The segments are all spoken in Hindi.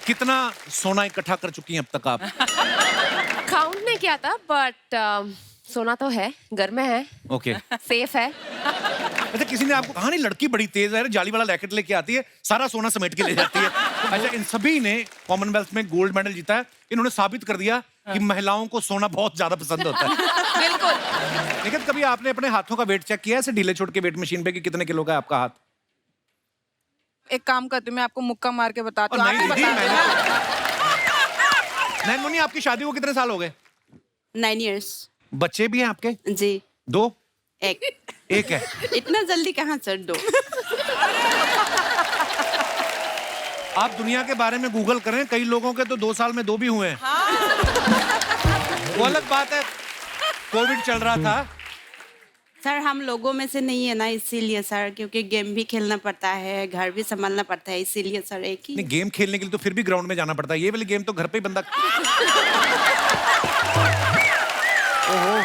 कितना सोना इकट्ठा कर चुकी हैं अब तक आप? काउंट नहीं किया था बट सोना तो है, घर में है, ओके। सेफ है। अच्छा, किसी ने आपको कहा नहीं लड़की बड़ी तेज है, जाली वाला रैकेट लेके आती है, सारा सोना समेट के ले जाती है? अच्छा, इन सभी ने कॉमनवेल्थ में गोल्ड मेडल जीता है। इन्होंने साबित कर दिया कि महिलाओं को सोना बहुत ज्यादा पसंद होता है। बिल्कुल। लेकिन कभी आपने अपने हाथों का वेट चेक किया है ऐसे ढीले छोड़ के वेट मशीन पे कि कितने किलो का है आपका हाथ? एक काम करती हूँ, मैं आपको मुक्का मार के बताती हूँ। नहीं आप ही दीदी, बता देना। नहीं मुन्नी, आपकी शादी को कितने साल हो गए? 9 years। बच्चे भी हैं आपके? जी। 2? एक। एक है। इतना जल्दी कहाँ सर 2? आप दुनिया के बारे में गूगल करें, कई लोगों के तो 2 साल में 2 भी हुए हैं। वो अलग बात है, कोविड चल रहा था। सर हम लोगों में से नहीं है ना, इसीलिए सर, क्योंकि गेम भी खेलना पड़ता है, घर भी संभालना पड़ता है, इसीलिए सर एक ही। नहीं, गेम खेलने के लिए तो फिर भी ग्राउंड में जाना पड़ता है, ये वाली गेम तो घर पे ही बंदा। ओहो।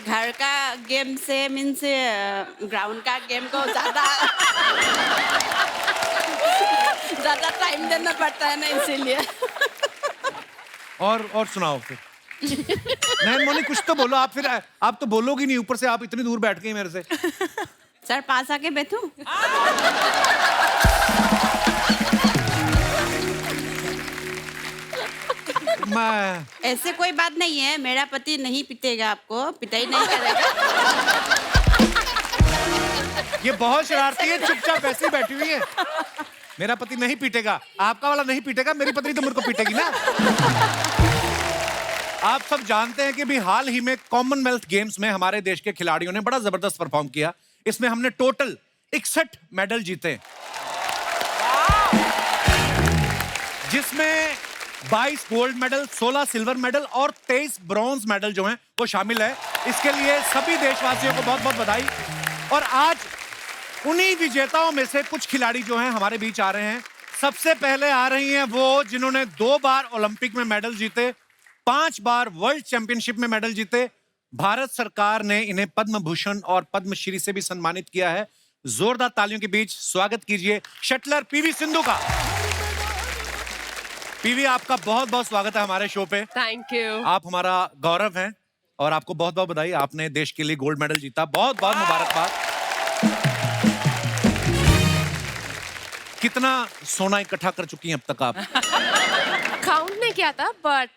घर का गेम से मीन्स ग्राउंड का गेम को ज्यादा टाइम देना पड़ता है ना, इसीलिए। और सुनाओ फिर। नहीं मोनी, कुछ तो बोलो। आप तो बोलोगी नहीं, ऊपर से आप इतनी दूर बैठ गई मेरे से। सर पास आके बैठूं? मैं ऐसे कोई बात नहीं है, मेरा पति नहीं पीटेगा आपको, पिटाई नहीं करेगा। ये बहुत शरारती है, चुपचाप ऐसे ही बैठी हुई है। मेरा पति नहीं पीटेगा, आपका वाला नहीं पीटेगा, मेरी पत्नी तो मेरे को पीटेगी ना। आप सब जानते हैं कि भी हाल ही में कॉमनवेल्थ गेम्स में हमारे देश के खिलाड़ियों ने बड़ा जबरदस्त परफॉर्म किया। इसमें हमने टोटल 61 मेडल जीते, जिसमें 22 गोल्ड मेडल, 16 सिल्वर मेडल और 23 ब्रॉन्ज मेडल जो हैं वो शामिल है। इसके लिए सभी देशवासियों को बहुत बहुत बधाई। और आज उन्हीं विजेताओं में से कुछ खिलाड़ी जो हैं हमारे बीच आ रहे हैं। सबसे पहले आ रही हैं वो जिन्होंने 2 बार ओलंपिक में मेडल जीते, 5 बार वर्ल्ड चैंपियनशिप में मेडल जीते। भारत सरकार ने इन्हें पद्म भूषण और पद्मश्री से भी सम्मानित किया है। जोरदार तालियों के बीच स्वागत कीजिए शटलर पीवी सिंधु का। पीवी, आपका बहुत बहुत स्वागत है हमारे शो पे। Thank you. आप हमारा गौरव हैं और आपको बहुत बहुत बधाई। आपने देश के लिए गोल्ड मेडल जीता, बहुत बहुत मुबारकबाद। कितना सोना इकट्ठा कर चुकी हैं अब तक आप? काउंट नहीं किया था बट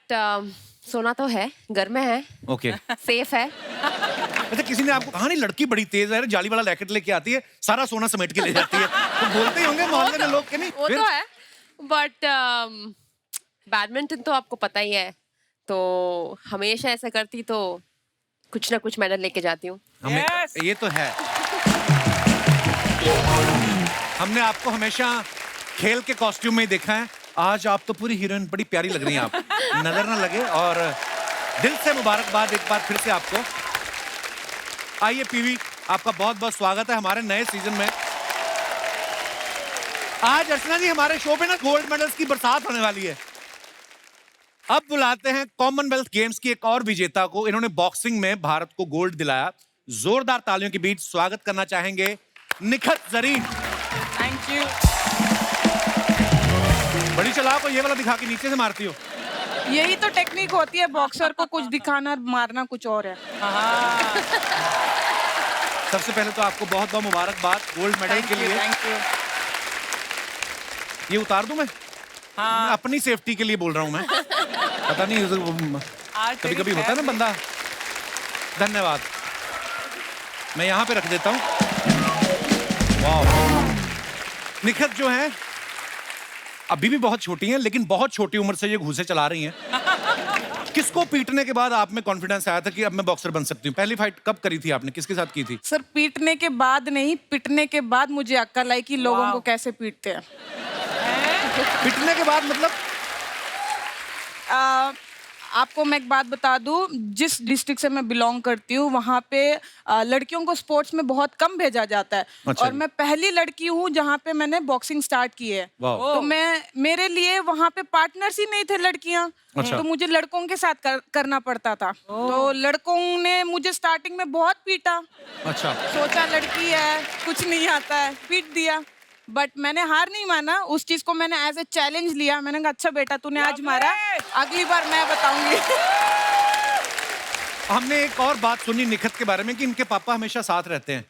सोना तो है, घर में है, ओके। सेफ है। अच्छा, किसी ने आपको कहा नहीं लड़की बड़ी तेज है, जाली वाला रैकेट लेके आती है, सारा सोना समेट के ले जाती है? तो बोलते ही होंगे मोहल्ले में लोग के नहीं? वो तो है बट बैडमिंटन तो आपको पता ही है, तो हमेशा ऐसा करती तो कुछ ना कुछ मेडल लेके जाती हूँ। ये तो है। हमने आपको हमेशा खेल के कॉस्ट्यूम में ही देखा है। आज आप तो पूरी हीरोइन, बड़ी प्यारी लग रही हैं आप, नजर ना लगे। और दिल से मुबारकबाद एक बार फिर से आपको। आइए पीवी, आपका बहुत बहुत स्वागत है हमारे नए सीजन में। आज अर्चना जी हमारे शो पे ना गोल्ड मेडल्स की बरसात होने वाली है। अब बुलाते हैं कॉमनवेल्थ गेम्स की एक और विजेता को। इन्होंने बॉक्सिंग में भारत को गोल्ड दिलाया। जोरदार तालियों के बीच स्वागत करना चाहेंगे निखत जरीन। Thank you. बड़ी चालाक हो, ये वाला दिखा के नीचे से मारती हो। यही तो टेक्निक होती है, बॉक्सर को कुछ दिखाना मारना कुछ और है। सबसे पहले तो आपको बहुत बहुत मुबारकबाद गोल्ड मेडल के लिए। Thank you. ये उतार दूं मैं? मैं अपनी सेफ्टी के लिए बोल रहा हूं मैं। पता नहीं कभी कभी होता है ना बंदा। धन्यवाद, मैं यहाँ पे रख देता हूँ। वाह, निखत जो है अभी भी बहुत छोटी हैं, लेकिन बहुत छोटी उम्र से ये घूसे चला रही हैं। किसको पीटने के बाद आप में कॉन्फिडेंस आया था कि अब मैं बॉक्सर बन सकती हूँ? पहली फाइट कब करी थी आपने, किसके साथ की थी? सर पीटने के बाद नहीं, पिटने के बाद मुझे अक्ल आई कि लोगों को कैसे पीटते हैं। पीटने के बाद मतलब? आपको मैं एक बात बता दूं, जिस डिस्ट्रिक्ट से मैं बिलोंग करती हूँ वहाँ पे लड़कियों को स्पोर्ट्स में बहुत कम भेजा जाता है। अच्छा और जी। मैं पहली लड़की हूँ जहाँ पे मैंने बॉक्सिंग स्टार्ट की है। वाह। तो मेरे लिए वहाँ पे पार्टनर्स ही नहीं थे लड़कियाँ। अच्छा। तो मुझे लड़कों के साथ करना पड़ता था। तो लड़कों ने मुझे स्टार्टिंग में बहुत पीटा। अच्छा सोचा लड़की है, कुछ नहीं आता है, पीट दिया। बट मैंने हार नहीं माना, उस चीज को मैंने एज ए चैलेंज लिया। मैंने कहा अच्छा बेटा तूने आज मारा, अगली बार मैं बताऊंगी। हमने एक और बात सुनी निखत के बारे में कि इनके पापा हमेशा साथ रहते हैं,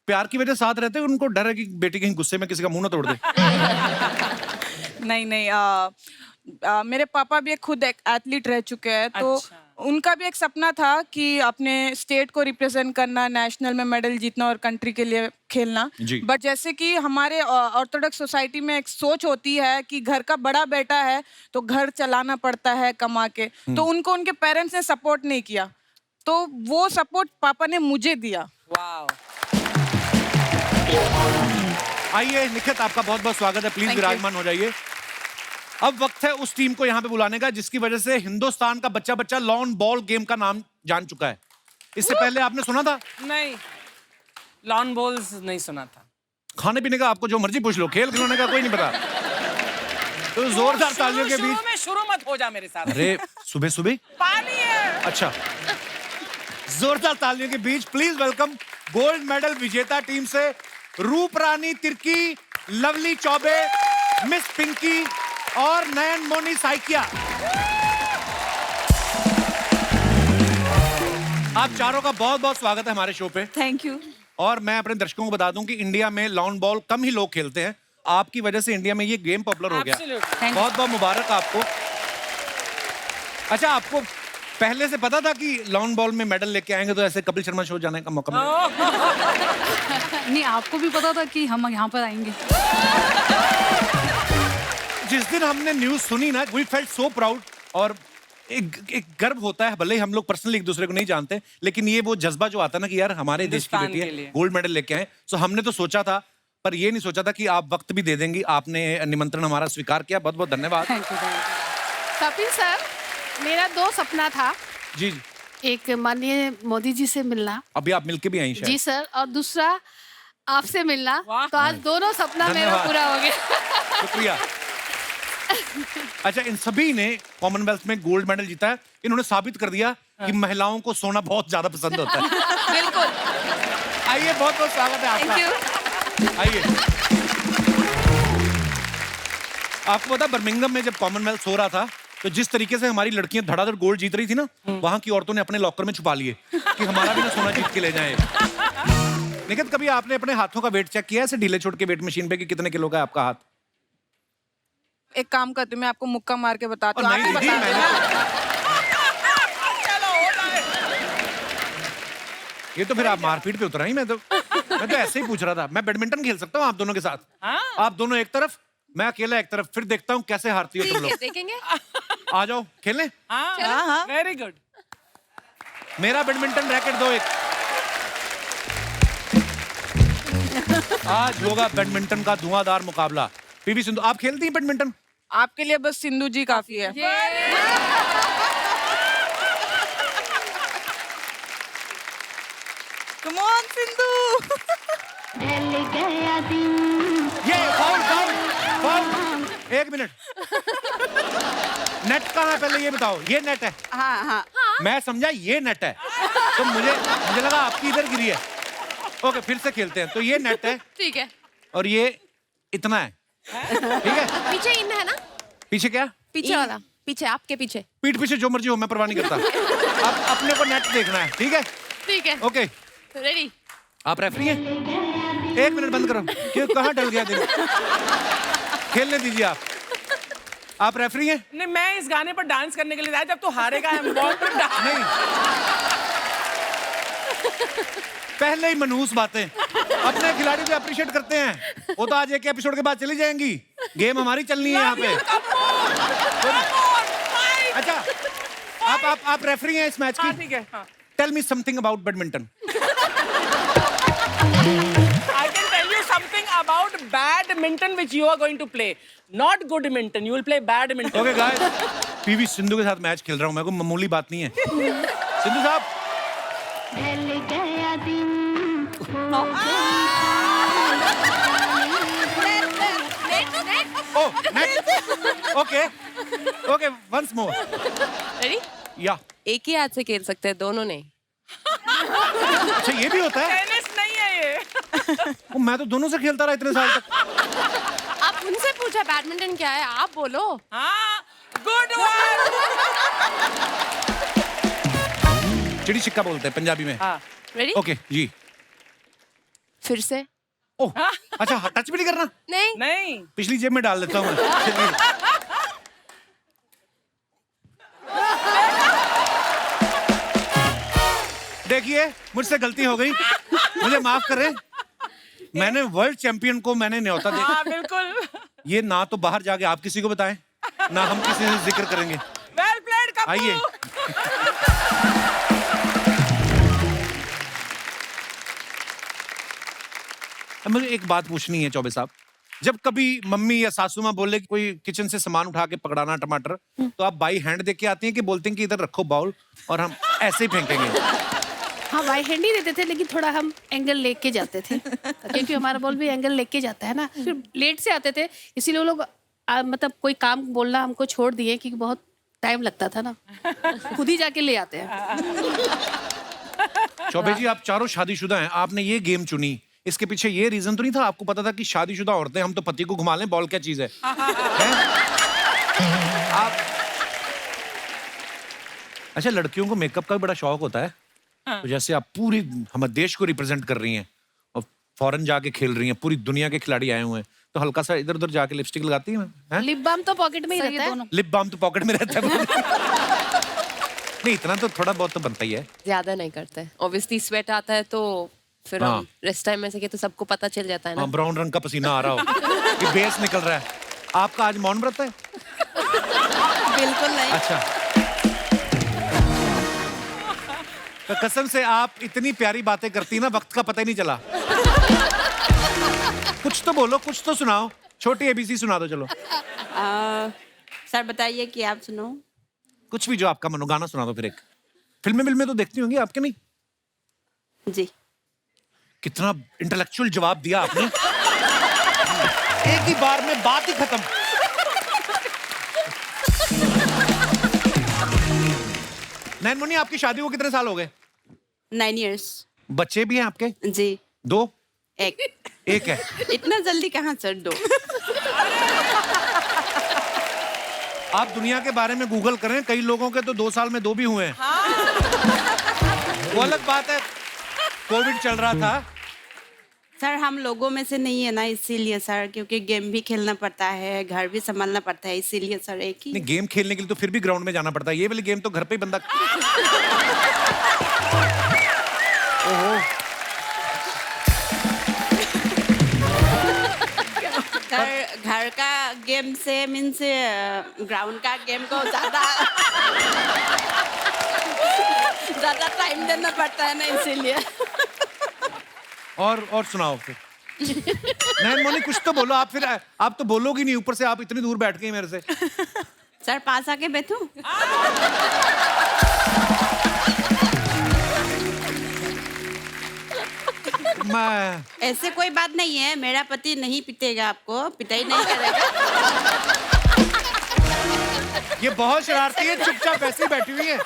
प्यार की वजह से साथ रहते हैं, उनको डर है कि बेटी कहीं गुस्से में किसी का मुंह ना तोड़ दे। नहीं नहीं, मेरे पापा भी खुद एक एथलीट रह चुके हैं। तो उनका भी एक सपना था कि अपने स्टेट को रिप्रेजेंट करना, नेशनल में मेडल जीतना और कंट्री के लिए खेलना। जी। बट जैसे कि हमारे ऑर्थोडॉक्स सोसाइटी में एक सोच होती है कि घर का बड़ा बेटा है तो घर चलाना पड़ता है कमा के, तो उनको उनके पेरेंट्स ने सपोर्ट नहीं किया। तो वो सपोर्ट पापा ने मुझे दिया। आइए निखत, आपका बहुत बहुत स्वागत है, प्लीज Thank you. विराजमान हो जाइए। अब वक्त है उस टीम को यहाँ पे बुलाने का जिसकी वजह से हिंदुस्तान का बच्चा बच्चा लॉन बॉल गेम का नाम जान चुका है। इससे पहले आपने सुना था? नहीं, लॉन बॉल्स नहीं सुना था। खाने पीने का आपको जो मर्जी पूछ लो, खेल खिलौने का कोई नहीं पता। तो जोरदार तालियों के बीच। शुरू मत हो जा मेरे साथ। अरे सुबह सुबह पानी है। अच्छा, जोरदार तालियों के बीच प्लीज वेलकम गोल्ड मेडल विजेता टीम से रूप रानी तिर्की, लवली चौबे, मिस पिंकी और नयन मोनी साइकिया। आप चारों का बहुत बहुत स्वागत है हमारे शो पे। Thank you. और मैं अपने दर्शकों को बता दूं कि इंडिया में लॉन बॉल कम ही लोग खेलते हैं, आपकी वजह से इंडिया में ये गेम पॉपुलर हो गया। Absolutely. बहुत बहुत मुबारक आपको। अच्छा, आपको पहले से पता था कि लॉन बॉल में मेडल लेके आएंगे तो ऐसे कपिल शर्मा शो जाने का मौका मिलेगा? नहीं, आपको भी पता था कि हम यहाँ पर आएंगे। जिस दिन हमने न्यूज सुनी ना, वी फेल्ट सो प्राउड। और एक गर्व होता है, भले ही हम लोग पर्सनली एक दूसरे को नहीं जानते, लेकिन ये वो जज्बा जो आता है ना कि यार हमारे देश की हिंदुस्तान बेटी के है, लिए। गोल्ड मेडल लेके आए। सो हमने तो सोचा था, पर ये नहीं सोचा था कि आप वक्त भी दे देंगी। आपने निमंत्रण हमारा स्वीकार किया, बहुत बहुत धन्यवाद। Thank you. कपिल सर, मेरा 2 सपना था। जी जी, एक माननीय मोदी जी से मिलना। अभी आप मिलके भी आई शायद। जी सर, और दूसरा आपसे मिलना। वाह। तो आज दोनों सपना मेरा धन्यवाद। पूरा हो गया। शुक्रिया। अच्छा, इन सभी ने कॉमनवेल्थ में गोल्ड मेडल जीता है। इन्होंने साबित कर दिया कि महिलाओं को सोना बहुत ज्यादा पसंद होता है। बिल्कुल। आइए, बहुत बहुत स्वागत है आपका। आइए। आपको पता, बर्मिंघम में जब कॉमनवेल्थ हो रहा था तो जिस तरीके से हमारी लड़कियां धड़ाधड़ गोल्ड जीत रही थी ना, वहां की औरतों ने अपने लॉकर में छुपा लिए कि हमारा भी ना सोना जीत के ले जाए। निखत, कभी आपने अपने हाथों का वेट चेक किया ऐसे ढीले छोड़ के वेट मशीन पे कि कितने किलो का है आपका हाथ? एक काम करती हूँ, मैं आपको मुक्का मार के बताती हूँ। और नहीं आप ही दीदी, बता मैंने देना। ये तो फिर आप मारपीट पे उतरा ही। मैं तो ऐसे ही पूछ रहा था। मैं बैडमिंटन खेल सकता हूँ आप दोनों के साथ। आप दोनों एक तरफ, मैं अकेला एक तरफ, फिर देखता हूँ कैसे हारती हो तुम लोग। देखेंगे। आ जाओ खेलने। हाँ, वेरी गुड। मेरा बैडमिंटन रैकेट दो एक। आज होगा बैडमिंटन का धुआंधार मुकाबला। पीवी सिंधु, आप खेलती हैं बैडमिंटन? आपके लिए बस सिंधु जी काफी है। Come on, Sindhu. ये फाउल फाउल फाउल। एक मिनट, नेट कहाँ है पहले ये बताओ। ये नेट है? हाँ हाँ। मैं समझा ये नेट है, तो मुझे लगा आपकी इधर गिरी है। ओके, फिर से खेलते हैं। तो ये नेट है ठीक है। और ये इतना है, ठीक है? पीछे इन है ना? पीछे क्या? पीछे वाला, पीछे, आपके पीछे। पीठ पीछे जो मर्जी हो, मैं परवाह नहीं करता। अब अपने को नेट देखना है, ठीक है? ठीक है। Okay, ready. आप रेफरी हैं? एक मिनट बंद करो। क्यों, कहाँ डल गया दिन? खेलने दीजिए आप रेफरी हैं? नहीं, मैं इस गाने पर डांस करने के लिए आया। जब तू हारेगा हम बॉल पर डांस। नहीं, पहले ही मनहूस बातें। अपने खिलाड़ी को अप्रिशिएट करते हैं। वो तो आज एक एपिसोड के बाद चली जाएंगी। गेम हमारी चलनी है यहाँ पे। अच्छा, आप रेफरी हैं इस मैच की? ठीक है। Tell me something about badminton. I can tell you something about badminton which you are going to play. Not good minton. You will play badminton. Okay guys, PV Sindhu के साथ मैच खेल रहा हूँ मैं, कोई मामूली बात नहीं है। सिंधु साहब okay okay once more ready? या एक ही हाथ से खेल सकते हैं, दोनों नहीं। अच्छा ये भी होता है? टेनिस नहीं है ये। मैं तो दोनों से खेलता रहा इतने साल तक। आप उनसे पूछा बैडमिंटन क्या है, आप बोलो। हाँ, गुड वन। चिड़ी छिक्का बोलते हैं पंजाबी में। हाँ, रेडी? ओके जी। फिर से? ओह अच्छा टच भी नहीं करना? नहीं। नहीं। पिछली जेब में डाल देता हूँ मैं। चलिए। देखिए मुझसे गलती हो गई, मुझे माफ करें। मैंने वर्ल्ड चैंपियन को मैंने न्योता दिया। हाँ बिल्कुल। ये ना तो बाहर जाके आप किसी को बताएं, ना हम किसी से जिक्र करेंगे। Well played Kappu. आइए। अब मुझे एक बात पूछनी है चौबे साहब, जब कभी मम्मी या सासू माँ बोले कि कोई किचन से सामान उठा के पकड़ाना टमाटर, तो आप बाई हैंड देके आती हैं कि बोलते हैं कि इधर रखो बाउल और हम ऐसे ही फेंकेंगे? हाँ बाई हैंड ही देते थे, लेकिन थोड़ा हम एंगल लेके जाते थे क्योंकि हमारा बॉल भी एंगल लेके जाता है ना। फिर लेट से आते थे, इसीलिए वो लोग मतलब कोई काम बोलना हमको छोड़ दिए क्योंकि बहुत टाइम लगता था ना, खुद ही जाके ले आते हैं। चौबे जी आप चारों शादीशुदा हैं, आपने ये गेम चुनी, इसके पीछे ये रीजन तो नहीं था? आपको पता था कि शादीशुदा औरतें हम तो पति को घुमा लें, बॉल क्या चीज है? हैं? आप अच्छा लड़कियों को मेकअप का भी बड़ा शौक होता है। तो जैसे आप पूरी हमारे देश को रिप्रेजेंट कर रही हैं और फॉरेन जाके खेल रही हैं, पूरी दुनिया के खिलाड़ी आए हुए हैं, तो हल्का सा इधर उधर जाके लिपस्टिक लगाती हैं? लिप बाम तो पॉकेट में ही रहता है। लिप बाम तो पॉकेट में रहता है। नहीं इतना तो थोड़ा बहुत तो बनता ही है। ज्यादा नहीं करते, ऑब्वियसली स्वेट आता है तो फिर हाँ। हम रेस्ट टाइम में से के तो सबको पता चल जाता है ना। हाँ, ब्राउन रंग का पसीना आ रहा हो कि बेस निकल रहा है। आपका आज मौन व्रत है? बिल्कुल नहीं। अच्छा तो कसम से आप इतनी प्यारी बातें करती ना, वक्त का पता ही नहीं चला। कुछ तो बोलो, कुछ तो सुनाओ, छोटी एबीसी सुना दो चलो। सर बताइए कि आप सुनो। कुछ भी जो आपका मनो, गाना सुना दो फिर एक। फिल्में तो देखती होंगी आपके? नहीं जी। कितना इंटेलेक्चुअल जवाब दिया आपने। एक ही बार में बात ही खत्म। नैन मुन्नी आपकी शादी को कितने साल हो गए? 9 years। बच्चे भी हैं आपके? जी। 2? एक। एक है। इतना जल्दी कहाँ सर? 2। आप दुनिया के बारे में गूगल करें, कई लोगों के तो 2 साल में 2 भी हुए हैं। वो अलग बात है, कोविड चल रहा था। सर हम लोगों में से नहीं है ना, इसीलिए सर, क्योंकि गेम भी खेलना पड़ता है, घर भी संभालना पड़ता है, इसीलिए सर एक ही। नहीं गेम खेलने के लिए तो फिर भी ग्राउंड में जाना पड़ता है, ये वाली गेम तो घर पे ही बंदा। ओहो सर घर का गेम से मीन्स ग्राउंड का गेम को ज्यादा टाइम देना पड़ता है ना, इसीलिए। और सुनाओ फिर। नैन मोनी कुछ तो बोलो आप। फिर आप तो बोलोगी नहीं, ऊपर से आप इतनी दूर बैठ गई मेरे से। सर पास आके बैठूं? मैं ऐसे कोई बात नहीं है, मेरा पति नहीं पीटेगा आपको, पिटाई नहीं करेगा। ये बहुत शरारती है, चुपचाप ऐसे ही बैठी हुई है।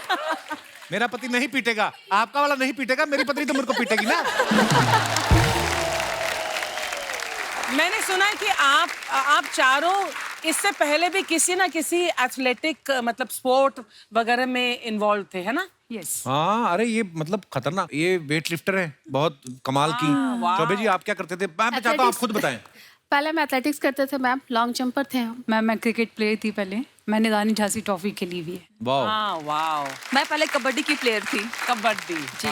मेरा पति नहीं पीटेगा, आपका वाला नहीं पीटेगा, मेरी पत्नी तो मेरे को पीटेगी ना। मैंने सुना है कि आप चारों इससे पहले भी किसी ना किसी एथलेटिक मतलब स्पोर्ट वगैरह में इन्वॉल्व थे, है ना? यस। हाँ अरे ये मतलब खतरनाक, ये वेट लिफ्टर है, बहुत कमाल की। चौबे जी आप क्या करते थे? मैं चाहता हूँ आप खुद बताएं। पहले मैं एथलेटिक्स करते थे मैम, लॉन्ग जंपर थे हम। मैं क्रिकेट प्लेयर थी पहले, मैंने रानी झांसी ट्रॉफी खेली हुई है। वाह। हाँ वाओ। मैं पहले कबड्डी की प्लेयर थी। कबड्डी जी।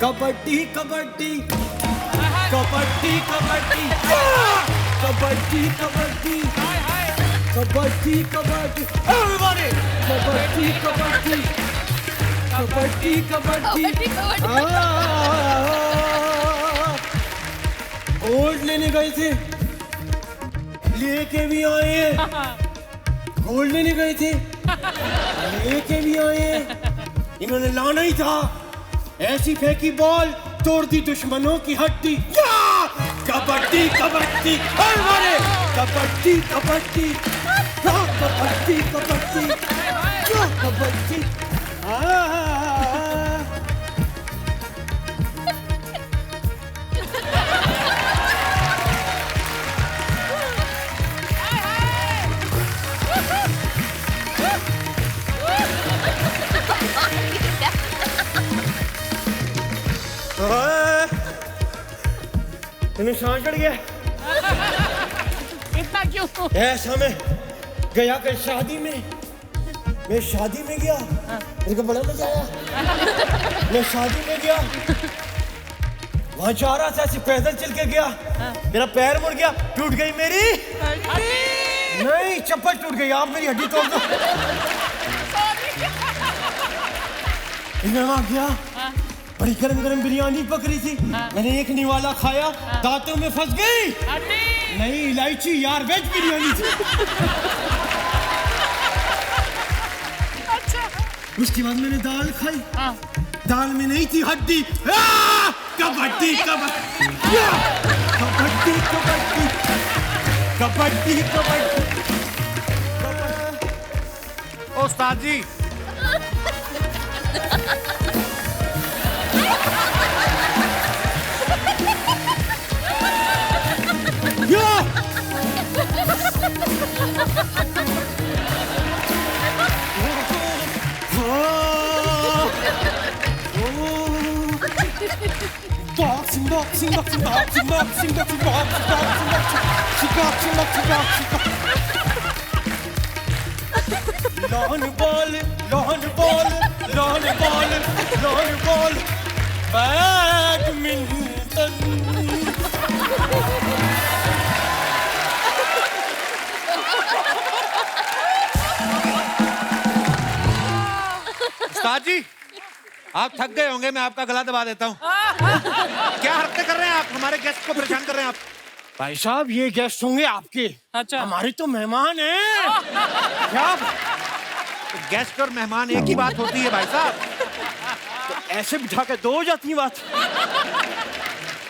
कबड्डी कबड्डी कबड्डी कबड्डी कबड्डी कबड्डी कबड्डी कबड्डी everybody कबड्डी कबड्डी कबड्डी कबड्डी गोल्ड लेने गए थे, लेके भी आए हैं। गोल्ड लेने गए थे, लेके भी आए हैं। इन्होंने लाना ही था, ऐसी फेंकी बॉल तोड़ दी दुश्मनों की हड्डी। कबड्डी कबड्डी अरे कबड्डी कबड्डी कबड्डी कबड्डी कबड्डी तुम्हें सांस चढ़ गया इतना क्यों? ऐसा मैं गया कल शादी में, मैं शादी में गया, मेरे को बड़ा मजा आया। मैं शादी में गया, वहां जा रहा था, ऐसे पैदल चल के गया, मेरा पैर मुड़ गया, टूट गई मेरी नहीं चप्पल टूट गई, आप मेरी हड्डी तोड़ दो। मैं वहां गया, बड़ी गरम गरम बिरयानी पकड़ी थी, मैंने एक निवाला खाया, दांतों में फंस गई। नहीं इलायची यार, वेज बिरयानी थी। उसके बाद मैंने दाल खाई, दाल में नहीं थी हड्डी। कबड्डी कबड्डी कबड्डी कबड्डी कबड्डी कबड्डी। उस्ताद जी Boxing, boxing, boxing, boxing, boxing, boxing, boxing, boxing, boxing, boxing, boxing, boxing. Lawn ball, lawn ball, lawn ball, lawn ball, badminton. उस्ताद जी आप थक गए होंगे, मैं आपका गला दबा देता हूँ। क्या हरकतें कर रहे हैं आप, हमारे गेस्ट को परेशान कर रहे हैं आप। भाई साहब ये गेस्ट होंगे आपके, अच्छा हमारे तो मेहमान हैं। क्या गेस्ट और मेहमान एक ही बात होती है भाई साहब। तो ऐसे बिठा के दो हो जाती बात।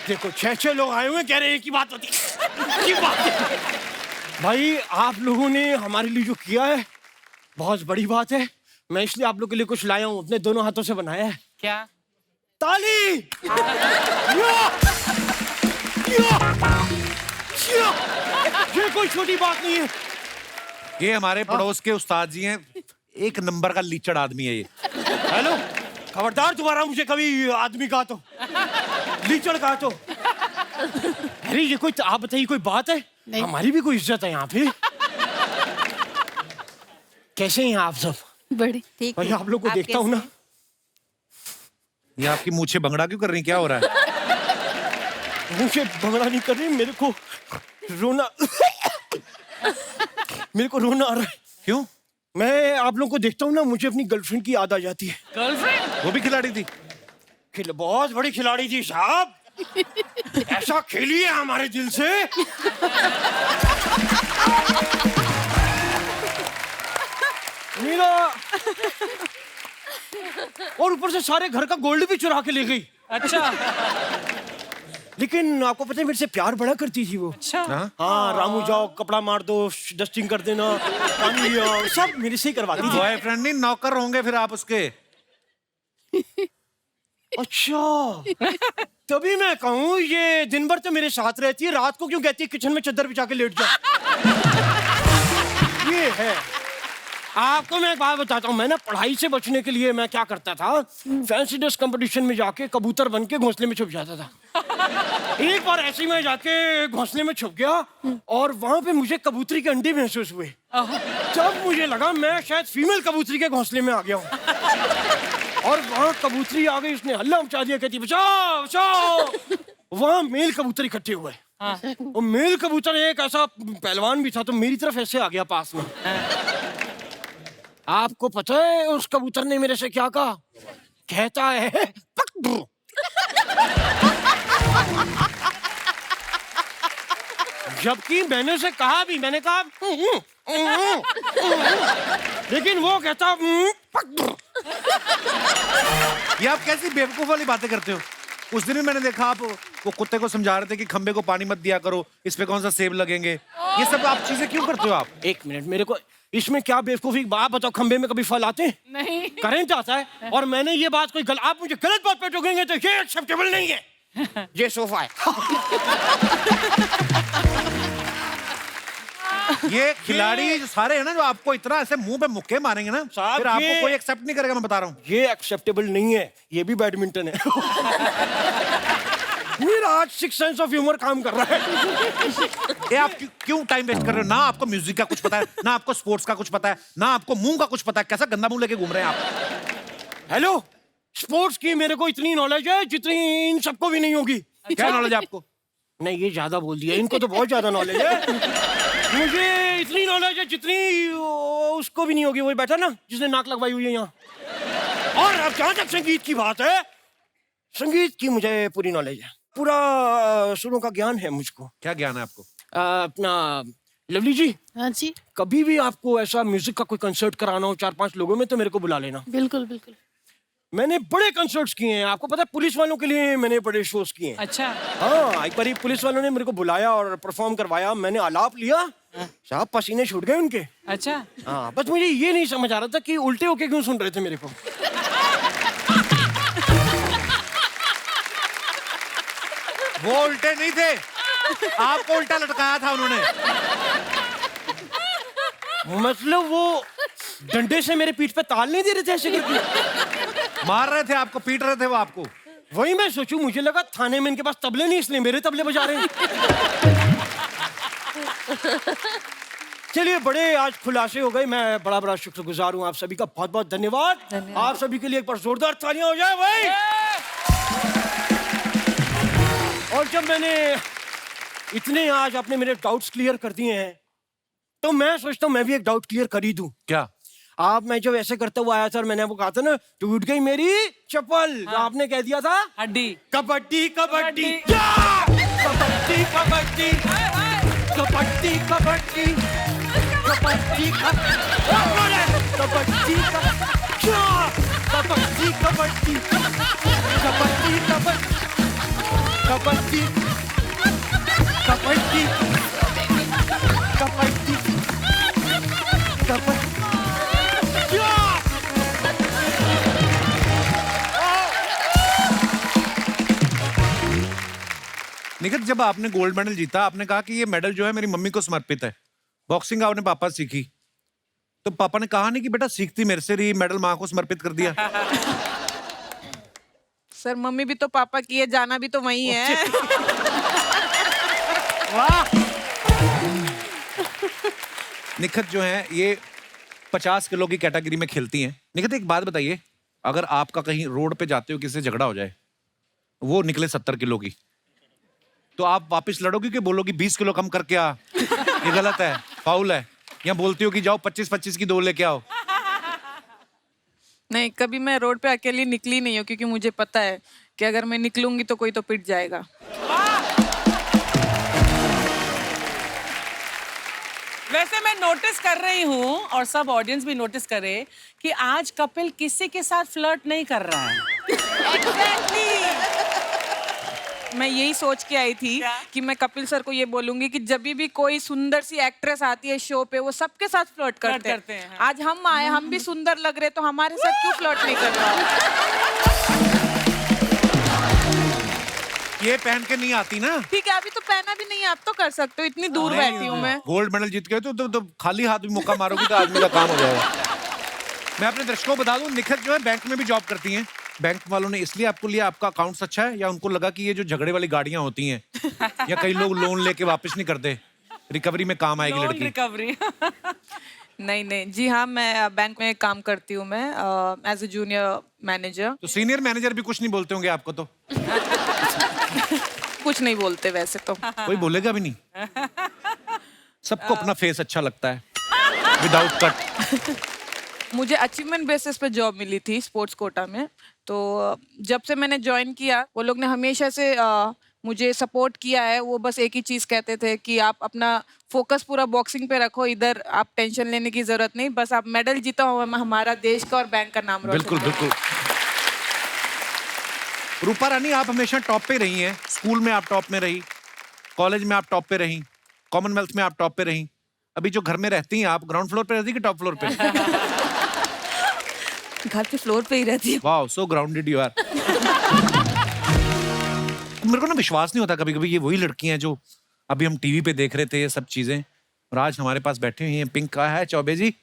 देखो 6 लोग आए हुए कह रहे हैं एक ही बात होती की बात है। भाई आप लोगों ने हमारे लिए जो किया है बहुत बड़ी बात है। मैं इसलिए आप लोगों के लिए कुछ लाया हूँ, अपने दोनों हाथों से बनाया है। क्या? ताली। ये कोई छोटी बात नहीं है। ये हमारे पड़ोस के उस्ताद जी हैं, एक नंबर का लीचड़ आदमी है ये। हेलो खबरदार दोबारा मुझे कभी आदमी कहा तो, लीचड़ कहा तो। अरे ये कोई, आप बताइए कोई बात है? हमारी भी कोई इज्जत है यहाँ पे। कैसे हैं आप सब? बड़ी ठीक भाई आप लोग को देखता हूँ ना, ये आपकी मूछें बंगड़ा क्यों कर रही, क्या हो रहा है? मुझे भगड़ा नहीं कर रही, मेरे को रोना मेरे को रोना आ रहा है। क्यों? मैं आप लोग को देखता हूँ ना, मुझे अपनी गर्लफ्रेंड की याद आ जाती है। गर्लफ्रेंड? वो भी खिलाड़ी थी? बहुत बड़ी खिलाड़ी थी साहब। ऐसा खेली है हमारे दिल से। मेरा और ऊपर से सारे घर का गोल्ड भी चुरा के ले गई। अच्छा लेकिन आपको पता है मेरे से प्यार बड़ा करती थी वो। अच्छा हाँ रामू जाओ कपड़ा मार दो, डस्टिंग कर देना, पानी ले आओ, सब मेरे से ही करवाती थी। बॉयफ्रेंड नहीं नौकर होंगे फिर आप उसके। अच्छा तभी मैं कहूँ ये दिन भर तो मेरे साथ रहती है, रात को क्यों कहती है किचन में चद्दर बिछा के लेट जाओ। ये है। आपको मैं एक बात बताता हूँ, मैं ना पढ़ाई से बचने के लिए मैं क्या करता था, फैंसी ड्रेस कंपटीशन में जाके कबूतर बन के घोंसले में छुप जाता था। एक बार ऐसे ही मैं जाके घोंसले में छुप गया और वहां पे मुझे कबूतरी के अंडे महसूस हुए। तब मुझे लगा मैं शायद फीमेल कबूतरी के घोंसले में आ गया हूँ। और वहां कबूतरी आ गई, उसने हल्ला मचा दिया, कहती बचाओ बचाओ। वहां मेल कबूतर इकट्ठे हुए। और मेल कबूतर एक ऐसा पहलवान भी था, तो मेरी तरफ ऐसे आ गया पास में। आपको पता है उस कबूतर ने मेरे से क्या कहा? कहता है पक। जबकि मैंने उसे कहा भी, मैंने कहा लेकिन वो कहता पक। ये आप कैसी बेवकूफ वाली बातें करते हो? उस दिन भी मैंने देखा आप वो कुत्ते को समझा रहे थे कि खंबे को पानी मत दिया करो, इस पे कौन सा सेब लगेंगे। ये सब आप चीजें क्यों करते हो आप? एक मिनट, मेरे को इसमें क्या बेवकूफी? आप बताओ, खंबे में कभी फल आते हैं? नहीं। करंट आता है। और मैंने ये बात कोई आप मुझे गलत बात पे टोकेंगे तो ये एक्सेप्टेबल नहीं है। ये सोफा है। ये खिलाड़ी जो सारे हैं ना, जो आपको इतना ऐसे मुंह पे मुक्के मारेंगे ना, साहब, फिर आपको ये- कोई एक्सेप्ट नहीं करेगा, मैं बता रहा हूँ। ये एक्सेप्टेबल नहीं है। ये भी बैडमिंटन है। मेरा आज सिक्स सेंस ऑफ ह्यूमर काम कर रहा है। ये आप क्यों टाइम वेस्ट कर रहे हो? ना आपको म्यूजिक का कुछ पता है, ना आपको स्पोर्ट्स का कुछ पता है, ना आपको मुंह का कुछ पता है। कैसा गंदा मुंह लेके घूम रहे हैं आप? हेलो, स्पोर्ट्स की मेरे को इतनी नॉलेज है जितनी इन सबको भी नहीं होगी। क्या नॉलेज है आपको? नहीं, ये ज्यादा बोल दिया। इनको तो बहुत ज्यादा नॉलेज है। मुझे इतनी नॉलेज है जितनी उसको भी नहीं होगी। वही बैठा ना जिसने नाक लगवाई हुई है यहाँ। और अब जहाँ तक संगीत की बात है, संगीत की मुझे पूरी नॉलेज है। पूरा सुरों का ज्ञान है मुझको। क्या ज्ञान है आपको? अपना लवली जी, हाँ जी, कभी भी आपको ऐसा म्यूजिक का कोई कंसर्ट कराना हो 4-5 लोगों में, तो मेरे को बुला लेना। बिल्कुल बिल्कुल। मैंने बड़े कंसर्ट्स किए हैं। आपको पता है, पुलिस वालों के लिए मैंने बड़े शोज किए हैं। अच्छा। हाँ, एक बार पुलिस वालों ने मेरे को बुलाया और परफॉर्म करवाया। मैंने आलाप लिया, साहब पसीने छूट गए उनके। अच्छा। हाँ, बस मुझे ये नहीं समझ आ रहा था कि उल्टे होके क्यों सुन रहे थे मेरे को। वो उल्टे नहीं थे, आपको उल्टा लटकाया था उन्होंने। मतलब वो डंडे से मेरे पीठ पे ताल नहीं दे रहे थे ऐसे करके? मार रहे थे आपको, पीट रहे थे वो आपको। वही मैं सोचूं, मुझे लगा थाने में इनके पास तबले नहीं, इसलिए मेरे तबले बजा रहे हैं। चलिए, बड़े आज खुलासे हो गए। मैं बड़ा बड़ा शुक्रगुजार हूँ आप सभी का। बहुत बहुत धन्यवाद। आप सभी के लिए एक बार जोरदार तालियां हो जाए भाई। और जब मैंने इतने आज आपने मेरे डाउट्स क्लियर कर दिए हैं, तो मैं सोचता हूँ मैं भी एक डाउट क्लियर कर ही दूं। क्या? आप मैं जब ऐसे करता हुआ आया था और मैंने आपको कहा था ना, टूट गई मेरी चप्पल, तो आपने कह दिया था हड्डी। कबड्डी कबड्डी कबड्डी कबड्डी कबड्डी कबड्डी कबड्डी कबड्डी कबड्डी कबड्डी कबड्डी कबड्डी कबड्डी कबड्डी कबड्डी। निखित, जब आपने गोल्ड मेडल जीता, आपने कहा कि ये मेडल जो है मेरी मम्मी को समर्पित है। बॉक्सिंग आपने पापा से सीखी, तो पापा ने कहा नहीं कि बेटा सीखती मेरे से रही, मेडल माँ को समर्पित कर दिया? सर मम्मी भी तो पापा की है, जाना भी तो वही है। वाह! निखित जो है ये 50 किलो की कैटेगरी में खेलती हैं। निखित, एक बात बताइए, अगर आपका कहीं रोड पे जाते हो, किसी से झगड़ा हो जाए, वो निकले 70 किलो की, तो आप वापस लड़ोगे कि बोलोगी 20 किलो कम करके आ, ये गलत है, फाउल है, या बोलती हो कि जाओ 25-25 की 2 लेके आओ? नहीं, कभी मैं रोड पे अकेली निकली नहीं हूँ, क्योंकि मुझे पता है कि अगर मैं निकलूंगी तो कोई तो पिट जाएगा। वैसे मैं नोटिस कर रही हूँ और सब ऑडियंस भी नोटिस करे कि आज कपिल किसी के साथ फ्लर्ट नहीं कर रहा है। मैं यही सोच के आई थी कि मैं कपिल सर को ये बोलूंगी कि जब भी कोई सुंदर सी एक्ट्रेस आती है शो पे, वो सबके साथ फ्लर्ट करते हैं। हाँ। आज हम आए, हम भी सुंदर लग रहे, तो हमारे साथ क्यों फ्लर्ट नहीं कर रहा? ये पहन के नहीं आती ना। ठीक है, अभी तो पहना भी नहीं है, आप तो कर सकते हो, इतनी दूर बैठी हूँ मैं। गोल्ड मेडल जीत गए तो खाली हाथ भी मौका मारोगी तो आदमी का काम हो जाएगा। मैं अपने दर्शकों को बता दूं, निखित जो है बैंक में भी जॉब करती हैं। बैंक वालों ने इसलिए आपको लिया, आपका अकाउंट्स अच्छा है, या उनको लगा कि ये जो झगड़े वाली गाड़ियां होती हैं, या कई लोग लोन लेके वापस नहीं करते, रिकवरी में काम आएगी लड़की? रिकवरी। नहीं नहीं जी हाँ, मैं बैंक में काम करती हूँ, मैं एज ए जूनियर मैनेजर। तो सीनियर मैनेजर भी कुछ नहीं बोलते होंगे आपको? तो कुछ नहीं बोलते वैसे तो। कोई बोलेगा भी नहीं। सबको अपना फेस अच्छा लगता है विदाउट कट। मुझे अचीवमेंट बेसिस पे जॉब मिली थी स्पोर्ट्स कोटा में। तो जब से मैंने ज्वाइन किया वो लोग ने हमेशा से मुझे सपोर्ट किया है। वो बस एक ही चीज़ कहते थे कि आप अपना फोकस पूरा बॉक्सिंग पे रखो, इधर आप टेंशन लेने की जरूरत नहीं, बस आप मेडल जीतो, हमारा देश का और बैंक का नाम रोशन बिल्कुल करो। बिल्कुल। रूपा रानी, आप हमेशा टॉप पे रही हैं। स्कूल में आप टॉप में रही, कॉलेज में आप टॉप पे रही, कॉमनवेल्थ में आप टॉप पे रही। अभी जो घर में रहती हैं आप, ग्राउंड फ्लोर पे रहती कि टॉप फ्लोर पे? घर के फ्लोर पे ही रहती है। Wow, so grounded you are. मेरे को ना विश्वास नहीं होता कभी कभी ये वही लड़की हैं जो अभी हम टीवी पे देख रहे थे ये सब चीजें, और आज हमारे पास बैठे हुए हैं। पिंक कहाँ है चौबे जी?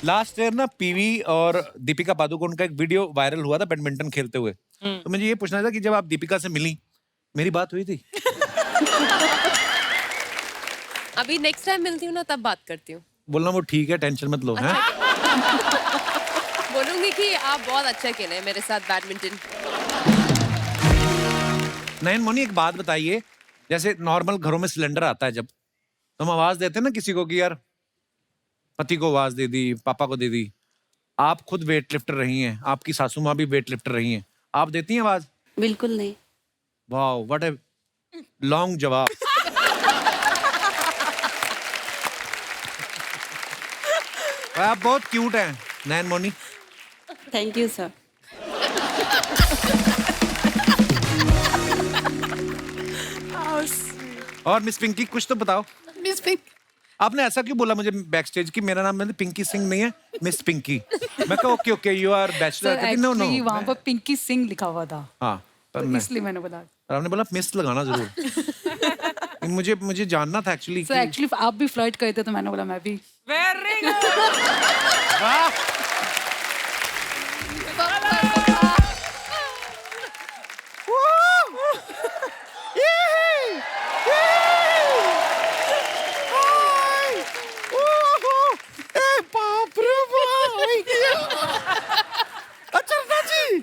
लास्ट ईयर ना पीवी और दीपिका पादुकोण का एक वीडियो वायरल हुआ था बैडमिंटन खेलते हुए। तो मुझे ये पूछना था कि जब आप दीपिका से मिली, मेरी बात हुई थी? अभी नेक्स्ट टाइम मिलती हूँ ना तब बात करती हूँ। बोलना वो ठीक है, टेंशन मत लो। हैं? बोलूंगी कि आप बहुत अच्छा खेले मेरे साथ बैडमिंटन। नयन मोनी, एक बात बताइए, जैसे नॉर्मल घरों में सिलेंडर आता है जब, तो हम आवाज देते हैं ना किसी को कि यार पति को आवाज दे दी, पापा को दे दी। आप खुद वेट लिफ्टर रही हैं, आपकी सासू माँ भी वेट लिफ्टर रही हैं, आप देती हैं आवाज? बिल्कुल नहीं। वाह, व्हाट ए लॉन्ग जवाब। आप बहुत क्यूट हैं Nayan Moni. Thank you sir. और मिस पिंकी, कुछ तो बताओ। मिस पिंक, आपने ऐसा क्यों बोला मुझे बैक स्टेज की मेरा नाम मतलब पिंकी सिंह नहीं है, मिस पिंकी? मैं कहा okay okay you are bachelor. No no, वहाँ पर पिंकी सिंह लिखा हुआ था, हाँ पर तो मैं, इसलिए मैंने बोला। और आपने बोला मिस लगाना जरूर। मुझे जानना था एक्चुअली। सर एक्चुअली आप भी फ्लर्ट करे थे तो मैंने बोला मैं भी। Very good.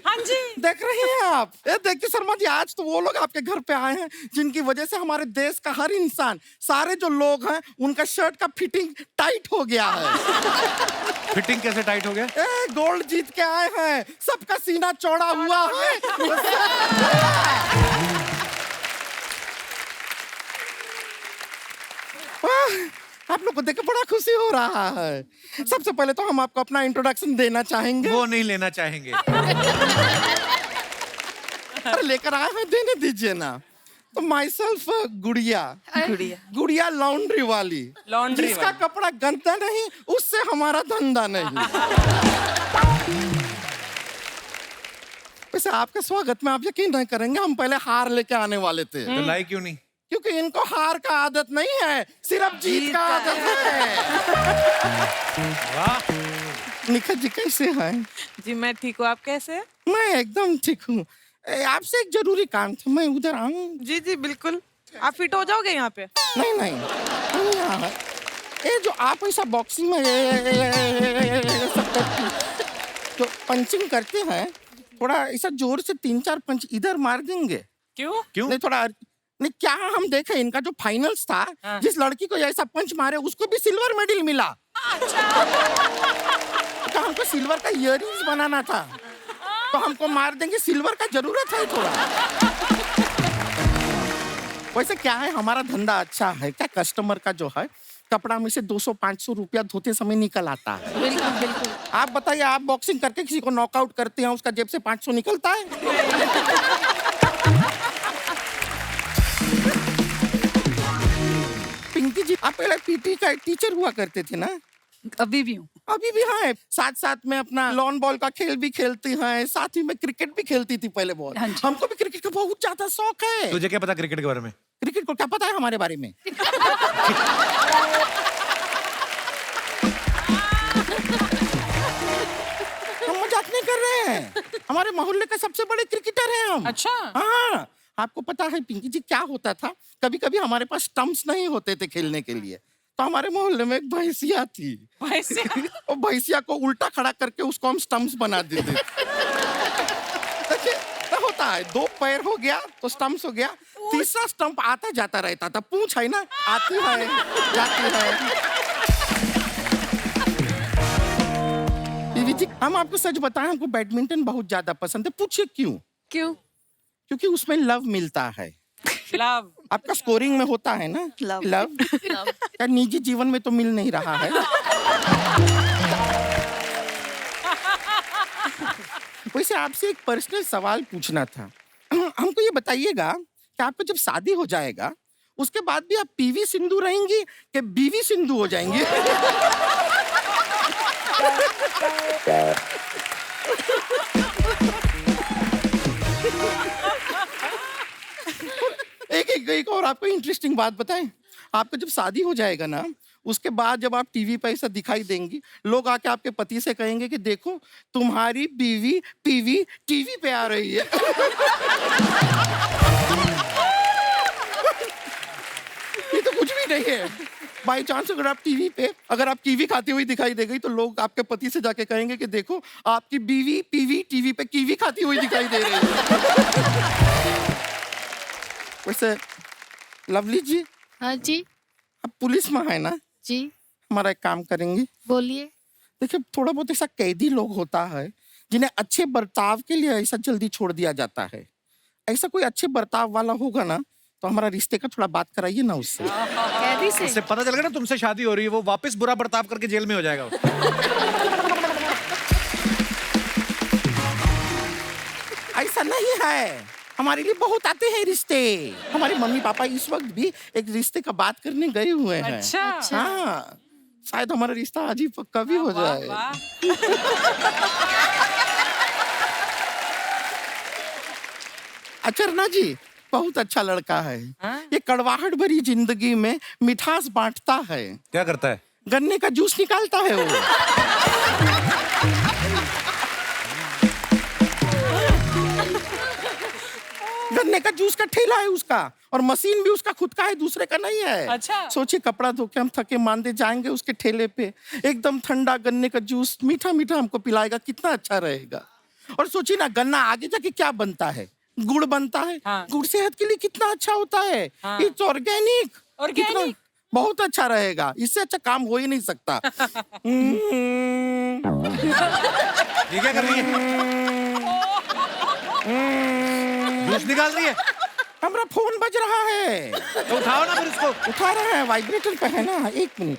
हाँ जी। देख रही हैं आप? ये देखिए शर्मा जी, आज तो वो लोग आपके घर पे आए हैं जिनकी वजह से हमारे देश का हर इंसान, सारे जो लोग हैं, उनका शर्ट का फिटिंग टाइट हो गया है। फिटिंग कैसे टाइट हो गया? गोल्ड जीत के आए हैं, सबका सीना चौड़ा हुआ है। आप लोग को देख के बड़ा खुशी हो रहा है। सबसे पहले तो हम आपको अपना इंट्रोडक्शन देना चाहेंगे। वो नहीं लेना चाहेंगे। अरे लेकर आए हैं, देने दीजिए ना। तो माई सेल्फ गुड़िया। गुड़िया लॉन्ड्री वाली, जिसका कपड़ा गंदा नहीं उससे हमारा धंधा नहीं। वैसे आपके स्वागत में आप यकीन नहीं करेंगे, हम पहले हार लेके आने वाले थे। तो लाई क्यों नहीं? क्योंकि इनको हार का आदत नहीं है, सिर्फ जीत का आदत है। वाह। निखत जी कैसे हैं? जी मैं ठीक हूँ, आप कैसे हैं? मैं एकदम ठीक हूँ। आपसे एक जरूरी काम था, मैं उधर आऊँ? जी जी बिल्कुल, आप फिट हो जाओगे यहाँ पे? नहीं नहीं, हम यहाँ हैं। ये जो आप ऐसा बॉक्सिंग में सब जो पंचिंग करते हैं, थोड़ा ऐसा जोर से 3-4 पंच इधर मार देंगे? क्यों? क्यों? नहीं थोड़ा नहीं, क्या हम देखे इनका जो फाइनल्स था, जिस लड़की को ऐसा पंच मारे उसको भी सिल्वर मेडल मिला। तो हमको सिल्वर का इयररिंग्स बनाना था, तो हमको मार देंगे, सिल्वर का जरूरत है थोड़ा। वैसे क्या है, हमारा धंधा अच्छा है क्या, कस्टमर का जो है कपड़ा में से 200-500 रुपया धोते समय निकल आता है। बिल्कुल बिल्कुल। आप बताइए, आप बॉक्सिंग करके किसी को नॉकआउट करते हैं, उसका जेब से 500 निकलता है? पिंकी जी, आप पहले पीटी का टीचर हुआ करते थे ना? अभी भी हूँ। अभी भी हाँ, साथ साथ में अपना लॉन बॉल का खेल भी खेलती हैं, साथ ही में क्रिकेट भी खेलती थी पहले बहुत। हाँ जी। हमको भी क्रिकेट का बहुत ज्यादा शौक है। तुझे क्या पता क्रिकेट के बारे में? क्रिकेट को क्या पता है हमारे बारे में? हम मजाक नहीं कर रहे हैं, हमारे मोहल्ले का सबसे बड़े क्रिकेटर हैं हम। अच्छा। हाँ, आपको पता है पिंकी जी क्या होता था, कभी कभी हमारे पास स्टंप्स नहीं होते थे खेलने के लिए, तो हमारे मोहल्ले में एक भैंसिया थी। और भैंसिया को उल्टा खड़ा करके उसको हम स्टंप्स बना देते। देखिए है, 2 पैर हो गया तो स्टम्प्स हो गया, तीसरा स्टंप आता जाता रहता था। पूंछ है ना, आती है जाती है। बीवी जी, हम आपको सच बताएं, हमको बैडमिंटन बहुत ज्यादा पसंद है। पूछिए क्यों? क्यों? क्योंकि उसमें लव मिलता है। लव आपका स्कोरिंग में होता है ना लव क्या निजी जीवन में तो मिल नहीं रहा है। वैसे आपसे एक पर्सनल सवाल पूछना था। हमको ये बताइएगा कि आपको जब शादी हो जाएगा उसके बाद भी आप पीवी सिंधु रहेंगी कि बीवी सिंधु हो जाएंगी? एक और आपको इंटरेस्टिंग बात बताएं। आपको जब शादी हो जाएगा ना, उसके बाद जब आप टीवी पे ऐसा दिखाई देंगी, लोग आके आपके पति से कहेंगे कि देखो तुम्हारी बीवी पीवी टीवी पे आ रही है। ये तो कुछ भी नहीं है। बाई चांस अगर आप टीवी पे अगर आप कीवी खाती हुई दिखाई दे गई तो लोग आपके पति से जाके कहेंगे कि देखो आपकी बीवी पीवी टीवी पे कीवी खाती हुई दिखाई दे रही है। वैसे लवली जी, हाँ जी आप पुलिस में है ना जी, हमारा एक काम करेंगे। बोलिए। देखिए थोड़ा बहुत ऐसा कैदी लोग होता है जिन्हें अच्छे बर्ताव के लिए ऐसा जल्दी छोड़ दिया जाता है। ऐसा कोई अच्छे बर्ताव वाला होगा ना तो हमारा रिश्ते का थोड़ा बात कराइए ना उससे। कैदी से? उससे पता चल गया ना तुमसे शादी हो रही है, वो वापस बुरा बर्ताव करके जेल में हो जाएगा। ऐसा नहीं है, हमारे लिए बहुत आते हैं रिश्ते। हमारे मम्मी पापा इस वक्त भी एक रिश्ते का बात करने गए हुए हैं। अच्छा। हाँ, शायद हमारा रिश्ता आज ही पक्का भी हो जाए। अचरना जी बहुत अच्छा लड़का है। ये कड़वाहट भरी जिंदगी में मिठास बांटता है। क्या करता है? गन्ने का जूस निकालता है वो। गन्ने का जूस का ठेला है उसका और मशीन भी उसका खुद का है, दूसरे का नहीं है। अच्छा। सोचिए कपड़ा धो के हम थके मांदे जाएंगे उसके ठेले पे, एकदम ठंडा गन्ने का जूस मीठा मीठा हमको पिलाएगा, कितना अच्छा रहेगा। और सोचिए ना गन्ना आगे जाके क्या बनता है, गुड़ बनता है। हाँ। गुड़ सेहत के लिए कितना अच्छा होता है। हाँ। It's organic. ऑर्गेनिक बहुत अच्छा रहेगा, इससे अच्छा काम हो ही नहीं सकता। ये क्या कर रही है? जूस निकाल रही है? हमारा फोन बज रहा है। तो उठाओ ना फिर उसको। उठा रहा है, वाइब्रेटर पे है ना। 1 मिनट,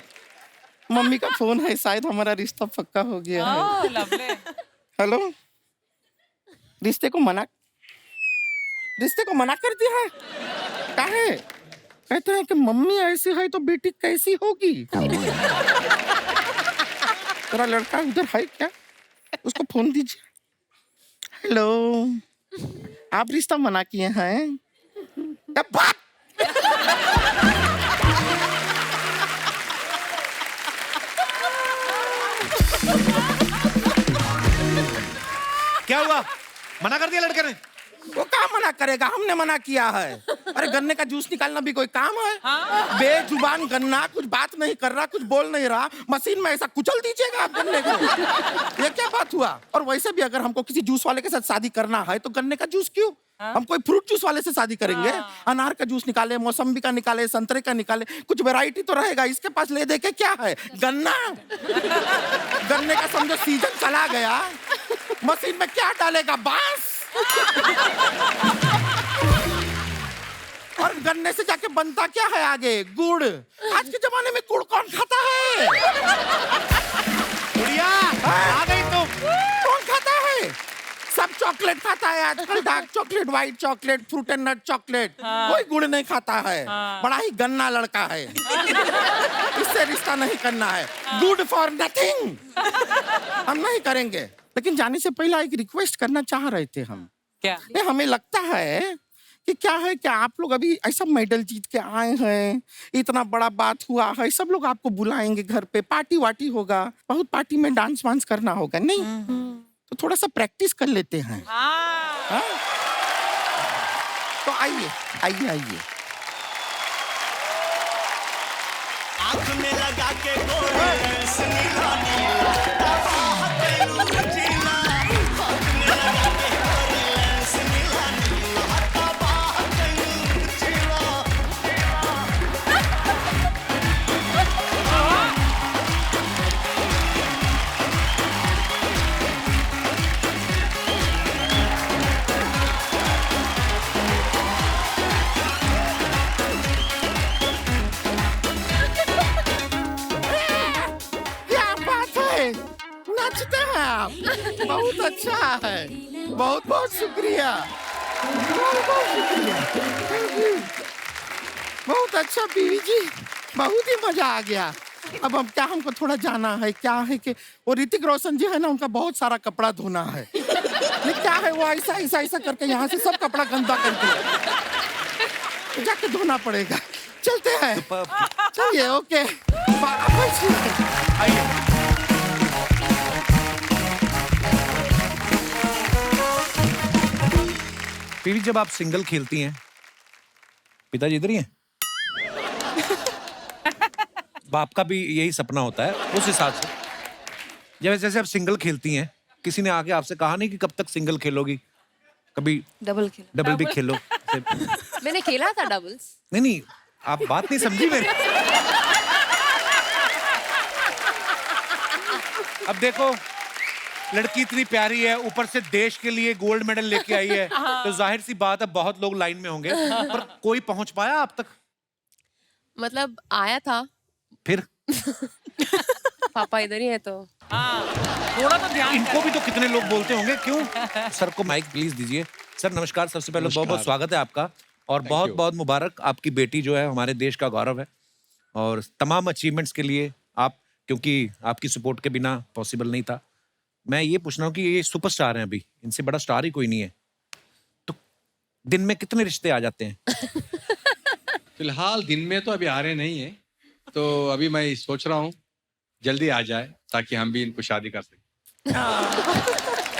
मम्मी का फोन है, शायद हमारा रिश्ता पक्का हो गया है। हेलो, रिश्ते को मना कर दिया है। काहे? कहते हैं कि मम्मी ऐसी है तो बेटी कैसी होगी। तेरा लड़का उधर है क्या? उसको फोन दीजिए। हेलो, आप रिश्ता मना किए हैं? क्या हुआ? मना कर दिया लड़के ने? वो काम मना करेगा, हमने मना किया है। अरे गन्ने का जूस निकालना भी कोई काम है? हाँ? बेजुबान गन्ना कुछ बात नहीं कर रहा, कुछ बोल नहीं रहा, मशीन में ऐसा कुचल दीजिएगा आप गन्ने को। ये क्या बात हुआ? और वैसे भी अगर हमको किसी जूस वाले के साथ शादी करना है तो गन्ने का जूस क्यों? हम कोई फ्रूट जूस वाले से शादी करेंगे। अनार का जूस निकाले, मौसम्बी का निकाले, संतरे का निकाले, कुछ वैरायटी तो रहेगा। इसके पास ले दे के क्या है? गन्ना। गन्ने का समझो सीजन चला गया, मशीन में क्या डालेगा? बांस। और गन्ने से जाके बनता क्या है आगे? गुड़। आज के जमाने में गुड़ कौन खाता है? गुड़िया, आ गई तुम। कौन खाता है? सब चॉकलेट खाता है आजकल, dark chocolate, white chocolate, fruit and nut chocolate. कोई गुड़ नहीं खाता है। बड़ा ही गन्ना लड़का है। इससे रिश्ता नहीं करना है। Good for nothing. हम नहीं करेंगे। लेकिन जाने से पहले एक रिक्वेस्ट करना चाह रहे थे हम। क्या? हमें लगता है कि क्या है कि आप लोग अभी ऐसा मेडल जीत के आए हैं, इतना बड़ा बात हुआ है, सब लोग आपको बुलाएंगे घर पे, पार्टी वार्टी होगा, बहुत पार्टी में डांस वांस करना होगा, नहीं? तो थोड़ा सा प्रैक्टिस कर लेते हैं। हाँ? तो आइए आइए आइए। आँख में लगा के गोरे लेंस नीला नीला, तबाह कैलू जीना। आँख में लगा के गोरे लेंस नीला नीला। नाचते हैं आप, बहुत अच्छा है, बहुत बहुत शुक्रिया, बहुत बहुत शुक्रिया, Thank you. बहुत अच्छा बीवी जी, बहुत ही मजा आ गया। अब क्या हमको थोड़ा जाना है, क्या है कि वो ऋतिक रोशन जी है ना, उनका बहुत सारा कपड़ा धोना है। ये क्या है, वो ऐसा ऐसा ऐसा करके यहाँ से सब कपड़ा गंदा कर दिया, जाके धोना पड़ेगा। चलते हैं, चलिए, ओके, आइए। पीवी, जब आप सिंगल खेलती हैं, पिताजी इधर ही हैं? बाप का भी यही सपना होता है उस हिसाब से। जब जैसे आप सिंगल खेलती हैं, किसी ने आके आपसे कहा नहीं कि कब तक सिंगल खेलोगी, कभी डबल भी खेलो? मैंने खेला था डबल्स। नहीं, आप बात नहीं समझी मेरी। अब देखो, लड़की इतनी प्यारी है, ऊपर से देश के लिए गोल्ड मेडल लेके आई है, तो जाहिर सी बात है बहुत लोग लाइन में होंगे, पर कोई पहुंच पाया आप तक? मतलब आया था, फिर पापा इधर ही है तो थोड़ा तो ध्यान इनको भी तो कितने लोग बोलते होंगे। क्यों? सर को माइक प्लीज दीजिए। सर नमस्कार, सबसे पहले बहुत बहुत स्वागत है आपका, और बहुत बहुत मुबारक। आपकी बेटी जो है हमारे देश का गौरव है, और तमाम अचीवमेंट्स के लिए आप, क्योंकि आपकी सपोर्ट के बिना पॉसिबल नहीं था। मैं ये पूछ रहा हूँ कि ये सुपरस्टार हैं, अभी इनसे बड़ा स्टार ही कोई नहीं है, तो दिन में कितने रिश्ते आ जाते हैं? फिलहाल दिन में तो अभी आ रहे नहीं है, तो अभी मैं सोच रहा हूँ जल्दी आ जाए ताकि हम भी इनको शादी कर सकें।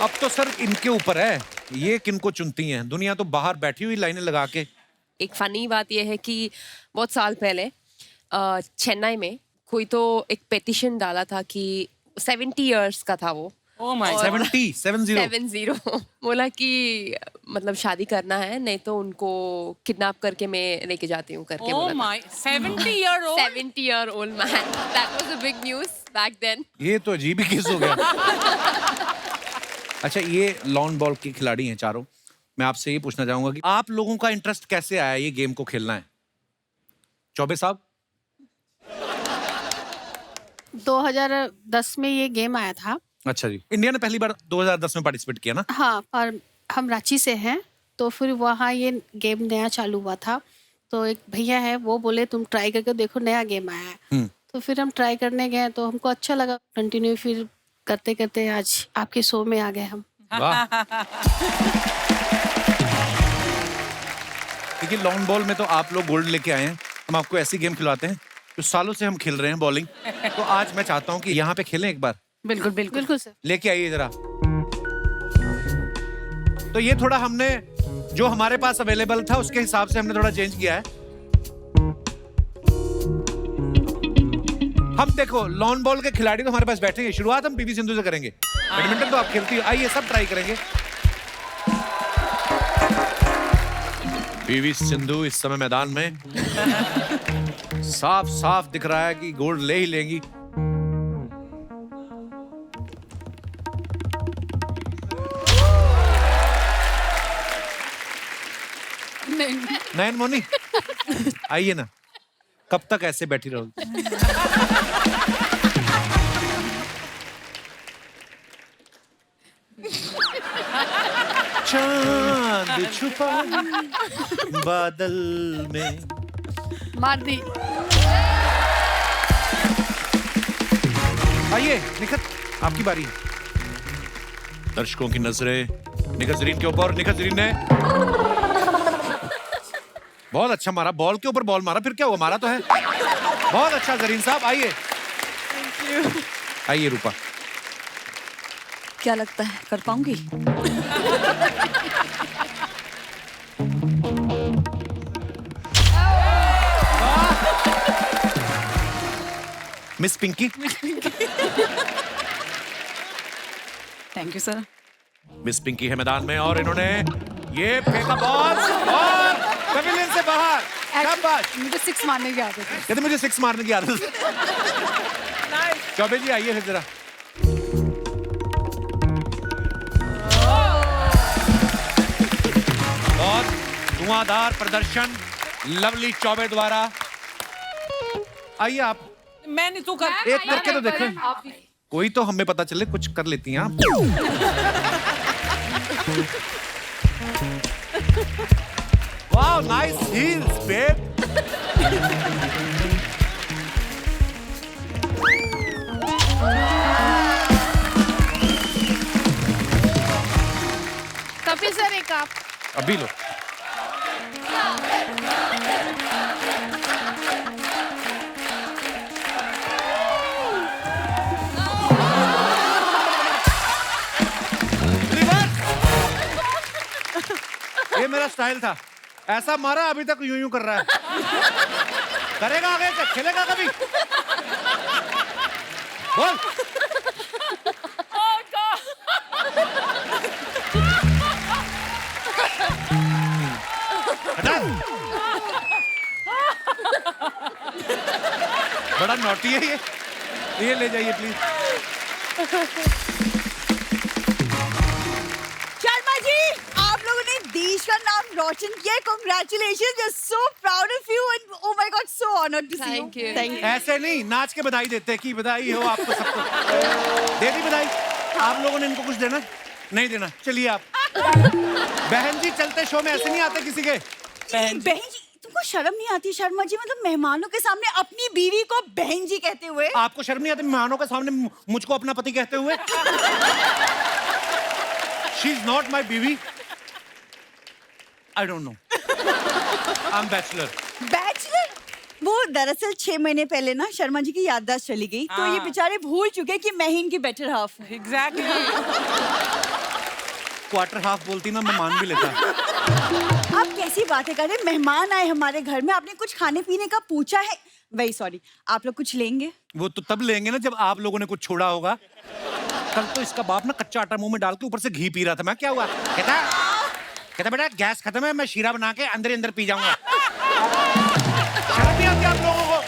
अब तो सर इनके ऊपर है, ये किनको चुनती हैं? दुनिया तो बाहर बैठी हुई लाइनें लगा के। एक फनी बात यह है कि बहुत साल पहले चेन्नई में कोई तो एक पेटिशन डाला था कि 70 इयर्स का था वो। Oh my 70 बोला कि मतलब शादी करना है, नहीं तो उनको किडनैप करके मैं लेके जाती हूँ करके Oh बोला my 70-year-old 70-year-old man. That was a big news back then. ये तो अजीब ही केस हो गया। अच्छा, ये लॉन बॉल के खिलाड़ी हैं चारों। मैं आपसे ये पूछना चाहूंगा कि आप लोगों का इंटरेस्ट कैसे आया ये गेम को खेलना है? चौबे साहब? 2010 में ये गेम आया था। अच्छा जी, इंडिया ने पहली बार 2010 में पार्टिसिपेट किया ना? हाँ, और हम रांची से हैं, तो फिर वहाँ ये गेम नया चालू हुआ था, तो एक भैया है वो बोले तुम ट्राई करके देखो, नया गेम आया है। तो फिर हम ट्राई करने गए, तो हमको अच्छा लगा, कंटिन्यू फिर करते करते आज आपके शो में आ गए हम। वाह। देखिए, लॉन बॉल में तो आप लोग गोल्ड लेके आए हैं, हम आपको ऐसी गेम खिलवाते हैं तो सालों से हम खेल रहे हैं बॉलिंग, तो आज मैं चाहता हूँ कि यहाँ पे खेलें एक बार। बिल्कुल बिल्कुल बिल्कुल सर। लेके आइए जरा। तो ये थोड़ा हमने जो हमारे पास अवेलेबल था उसके हिसाब से हमने थोड़ा चेंज किया है। हम देखो, लॉन बॉल के खिलाड़ी तो हमारे पास बैठेंगे, शुरुआत हम पीवी सिंधु से करेंगे। बैडमिंटन तो आप खेलती हो, आइए सब ट्राई करेंगे। पीवी सिंधु इस समय मैदान में, साफ साफ दिख रहा है कि गोल्ड ले ही लेंगी। नयन मोनी, आइए ना, कब तक ऐसे बैठी रहोगी? चांद छुपा बादल में, मार दी। आइए निखत, आपकी बारी। दर्शकों की नजरें निखत जरीन के ऊपर। निखत जरीन ने बहुत अच्छा मारा, बॉल के ऊपर बॉल मारा, फिर क्या हुआ, मारा तो है। बहुत अच्छा जरीन साहब, आइए। आइए रूपा। क्या लगता है कर पाऊंगी? Miss Pinky. Thank you sir. Miss Pinky है मैदान में, और इन्होंने ये फेंका बॉल और पवेलियन से बाहर। शाबाश। मुझे 6 मारने की आदत है। कहते मुझे 6 मारने की आदत है। चौबे जी आइए फिर जरा। बहुत धुआंधार प्रदर्शन लवली चौबे द्वारा। आइए आप। मैं नहीं, तू कर। एक करके तो देखें। कोई तो हमें पता चले, कुछ कर लेती हैं आप। वाह, nice heels babe. Kapil sir एक आप। अभी लो। ये मेरा स्टाइल था, ऐसा मारा अभी तक यूं यूं कर रहा है। करेगा आगे से, खेलेगा कभी? बोल। हटा। बड़ा नॉटी है ये ले जाइए प्लीज। शर्मा जी, आप लोगों ने देश का नाम रोशन किया है। Congratulations, we're so proud of you and oh my God, so honored to see you. Thank you. ऐसे नहीं, नाच के बधाई देते कि बधाई हो आपको सबको। दे दी बधाई। आप लोगों ने इनको कुछ देना? नहीं देना, चलिए आप। बहन जी चलते शो में ऐसे नहीं आते किसी के। बहन जी, तुमको शर्म नहीं आती शर्मा जी? मतलब मेहमानों के सामने अपनी बीवी को बहन जी कहते हुए। आपको शर्म नहीं आती मेहमानों के सामने मुझको अपना पति कहते हुए? She is not my बीवी। I don't know। I'm bachelor। Bachelor? वो दरअसल 6 महीने पहले ना शर्मा जी की याददाश्त चली गई, तो ये बेचारे भूल चुके कि मैं ही इनकी बेटर हाफ हूँ। Exactly। क्वार्टर हाफ बोलती ना, मैं मान भी लेता। आप कैसी बातें कर रहे हैं? मेहमान आए हमारे घर में, आपने कुछ खाने पीने का पूछा है? वेरी सॉरी, आप लोग कुछ लेंगे? वो तो तब लेंगे ना जब आप लोगों ने कुछ छोड़ा होगा। कल तो इसका बाप ना कच्चा आटा मुंह में डाल के ऊपर से घी पी रहा था। मैं क्या हुआ? कहता बेटा गैस खत्म है, मैं शीरा बना के अंदर ही अंदर पी जाऊंगा। शर्म नहीं आती आप लोगों को?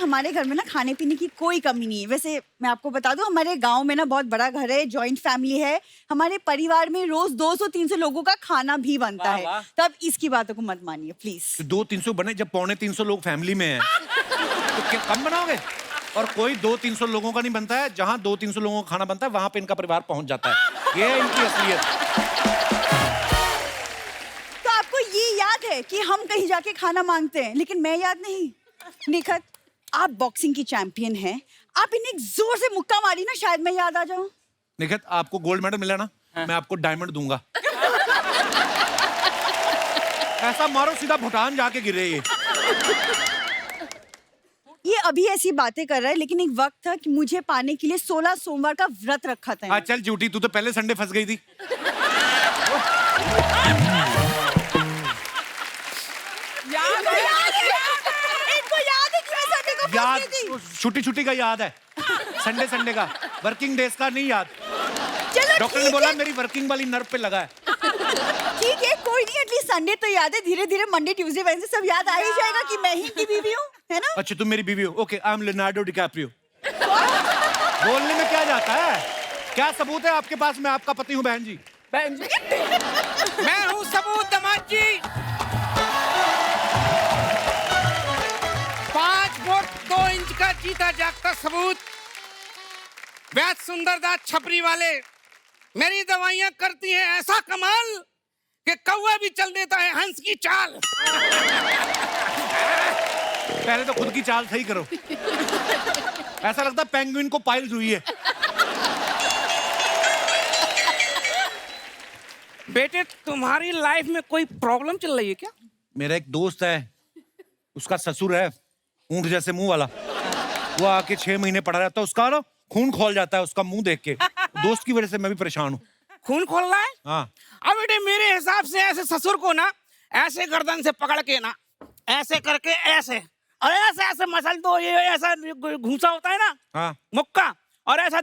हमारे घर में ना खाने पीने की कोई कमी नहीं है। वैसे मैं आपको बता दूं, हमारे गांव में ना बहुत बड़ा घर है, जॉइंट फैमिली है। हमारे परिवार में रोज 200-300 लोगों का खाना भी बनता है। तब इसकी बातों को मत मानिए प्लीज। 200-300 बने जब 250-300 लोग फैमिली में हैं, तो क्या कम बनाओगे? और कोई 200-300 लोगों का नहीं बनता है। जहां 200-300 लोगों का खाना बनता है वहां पे इनका परिवार पहुंच जाता है। ये है इनकी असलियत। तो आपको ये याद है कि हम कहीं जाके खाना मांगते हैं, लेकिन मैं याद नहीं? निखत, आप बॉक्सिंग की चैंपियन हैं, आप इन्हें जोर से मुक्का मारी ना, शायद मैं याद आ जाऊं। निखत, आपको गोल्ड मेडल मिला ना, मैं आपको डायमंड दूंगा। ऐसा मारो सीधा भूटान जाके गिरे ये अभी ऐसी बातें कर रहा है, लेकिन एक वक्त था कि मुझे पाने के लिए 16 सोमवार का व्रत रखा था। चल झूठी, तू तो पहले संडे फंस गई थी। याद छुट्टी का याद है, संडे का, वर्किंग डेज का नहीं याद। डॉक्टर ने बोला मेरी वर्किंग वाली नर्व पे लगा है। ठीक है, कोई नहीं, एटलीस्ट संडे तो याद है। धीरे धीरे मंडे ट्यूसडे वेडनेसडे सब याद आ ही जाएगा कि मैं ही की बीवी हूँ, है ना? अच्छा तुम मेरी बीवी हो? Okay, I am Leonardo DiCaprio. बोलने में क्या जाता है? क्या सबूत है आपके पास मैं आपका पति हूँ? बहन जी मैं हूँ सबूत दामाद जी। 5 फुट 2 इंच का जीता जागता सबूत। वैद सुंदरदास छपरी वाले मेरी दवाइयां करती हैं ऐसा कमाल कि कौवा भी चल देता है हंस की चाल। पहले तो खुद की चाल सही करो। ऐसा लगता है पेंगुइन को पाइल्स हुई है। बेटे तुम्हारी लाइफ में कोई प्रॉब्लम चल रही है क्या? मेरा एक दोस्त है, उसका ससुर है ऊंट जैसे मुंह वाला। वो आके 6 महीने पड़ा रहता है, उसका ना खून खोल जाता है उसका मुंह देख के। दोस्त की वजह से मैं भी परेशान हूँ। खून खोल रहा है? हाँ। अब बेटे मेरे हिसाब से ऐसे ससुर को ना ऐसे गर्दन से पकड़ के ना ऐसे करके ऐसे और ऐसे ऐसे मसल दो। ये ऐसा घूसा होता है ना, हाँ, मुक्का, और ऐसा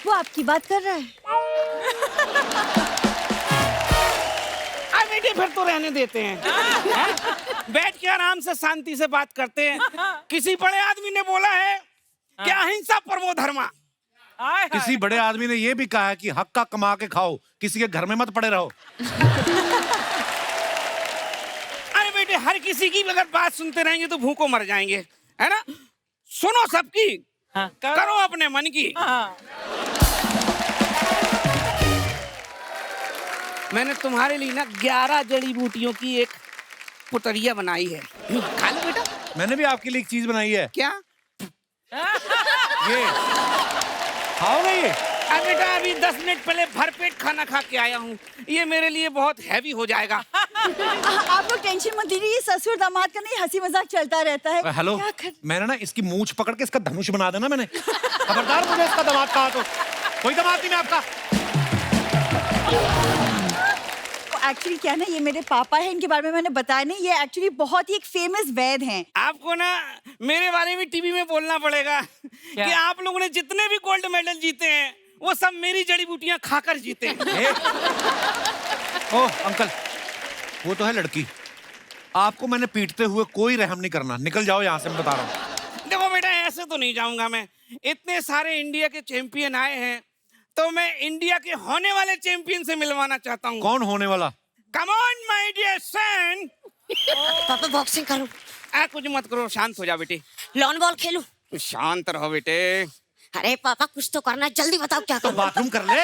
वो आपकी बात कर रहा है? बेटे फिर तो रहने देते हैं। बैठ के आराम से शांति से बात करते हैं। किसी बड़े आदमी ने बोला है कि अहिंसा परमो धर्मा। किसी बड़े आदमी ने ये भी कहा है कि हक का कमा के खाओ, किसी के घर में मत पड़े रहो। अरे बेटे हर किसी की अगर बात सुनते रहेंगे तो भूखों मर जाएंगे। है ना? सुनो सबकी, हाँ, करो अपने मन की। हाँ। मैंने तुम्हारे लिए ना 11 जड़ी बूटियों की एक पुतरिया बनाई है, खा लो बेटा। मैंने भी आपके लिए एक चीज बनाई है। क्या? ये खाओगे ये? बेटा अभी 10 मिनट पहले भरपेट खाना खा के आया हूँ, ये मेरे लिए बहुत हैवी हो जाएगा। आप लोग टेंशन मत लीजिए, ससुर दामाद का नहीं हंसी मजाक चलता रहता है। हेलो, मैंने ना इसकी मूंछ पकड़ के इसका धनुष बना देना मैंने। खबरदार मुझे इसका दामाद कहा तो। कोई दामाद नहीं मैं आपका। एक्चुअली क्या है ना, ये मेरे पापा हैं, इनके बारे में मैंने बताया नहीं, ये एक्चुअली बहुत ही एक फेमस वैद हैं। आपको ना मेरे बारे में टीवी में बोलना पड़ेगा कि आप लोगों ने जितने भी गोल्ड मेडल जीते हैं वो सब मेरी जड़ी बूटियां खाकर जीते हैं। ओह अंकल, वो तो है लड़की। आपको मैंने पीटते हुए कोई रहम नहीं करना, निकल जाओ यहाँ से, मैं बता रहा हूँ। देखो बेटा, ऐसे तो नहीं जाऊंगा मैं। इतने सारे इंडिया के चैंपियन आए हैं तो मैं इंडिया के होने वाले चैंपियन से मिलवाना चाहता हूँ। कौन होने वाला? Come on my dear son. पापा बॉक्सिंग करूं? कुछ मत करो, शांत हो जा बेटे। लॉन बॉल खेलूं? शांत रहो बेटे। अरे पापा कुछ तो करना, जल्दी बताओ क्या तो करूं? बाथरूम कर ले।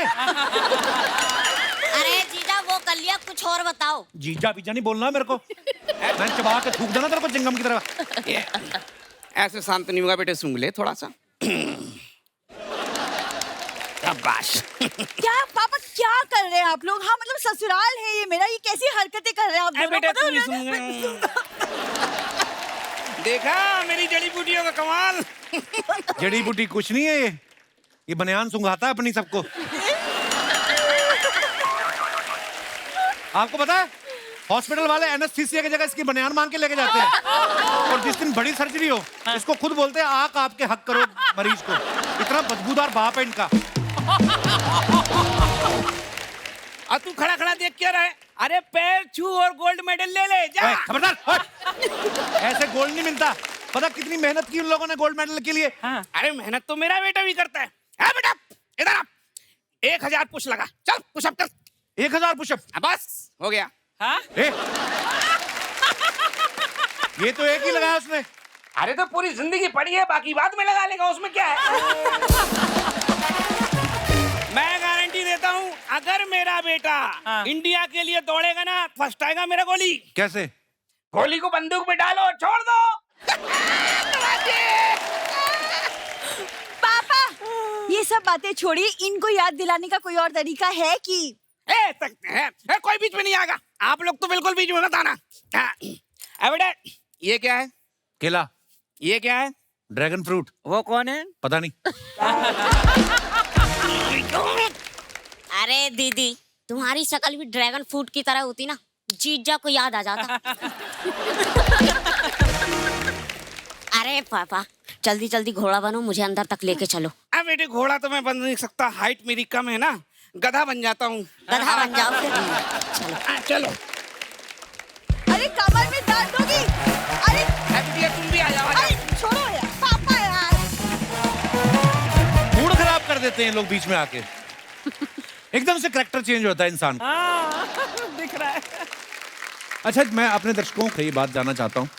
अरे जीजा वो कर लिया, कुछ और बताओ। जीजा बीजा नहीं बोलना मेरे को, मैं चबा के थूक देना तेरे को चिंगम की तरह। ऐसे शांत नहीं होगा बेटे, सूंघ ले थोड़ा सा। शाबाश। क्या पापा क्या कर रहे हैं आप लोग? हाँ मतलब ससुराल है ये मेरा, ये कैसी हरकतें कर रहे हैं आप दोनों? बेटे पता तू है? देखा मेरी जड़ी बूटियों का कमाल। जड़ी बूटी कुछ नहीं है, ये बनियान सुंघाता है अपनी सबको। आपको पता है हॉस्पिटल वाले एनेस्थीसिया की जगह इसकी बनियान मांग के लेके जाते हैं, और जिस दिन बड़ी सर्जरी हो इसको खुद बोलते हैं आंख आपके हक करो मरीज को। इतना बदबूदार बाप है इनका। और तू खड़ा खड़ा देख क्या रहा है? अरे पैर छू और गोल्ड मेडल ले ले जा। खबरदार, ऐसे गोल्ड नहीं मिलता। पता कितनी मेहनत की उन लोगों ने गोल्ड मेडल के लिए। अरे मेहनत तो मेरा बेटा भी करता है। बेटा इधर आ, 1000 पुश लगा, चल पुशअप कर। 1000 पुशअप? बस हो गया। ये तो एक ही लगाया उसने। अरे तो पूरी जिंदगी पड़ी है, बाकी बाद में लगा लेगा, उसमें क्या है। मैं गारंटी देता हूँ, अगर मेरा बेटा इंडिया के लिए दौड़ेगा ना, फर्स्ट आएगा मेरा गोली। कैसे? गोली को बंदूक में डालो और छोड़ दो। पापा ये सब बातें छोड़िए, इनको याद दिलाने का कोई और तरीका है कि? कोई बीच में नहीं आएगा। आप लोग तो बिल्कुल बीच में मत आना। बेटा ये क्या है? केला। ये क्या है? Dragon fruit. वो कौन है? पता नहीं। अरे दीदी तुम्हारी शक्ल भी ड्रैगन फ्रूट की तरह होती ना, जीजा को याद आ जाता। अरे पापा जल्दी जल्दी घोड़ा बनो, मुझे अंदर तक लेके चलो। अब बेटे घोड़ा तो मैं बन नहीं सकता, हाइट मेरी कम है ना, गधा बन जाता हूँ। गधा बन जाओ फिर। चलो चलो। अरे कमर में दर्द होगी। अरे तुम भी आ जाओ। अरे छोड़ो यार पापा यार, मूड खराब कर देते हैं लोग बीच में आके। एकदम से कैरेक्टर चेंज होता है इंसान का। दिख रहा है। अच्छा मैं अपने दर्शकों को ये बात जानना चाहता हूँ,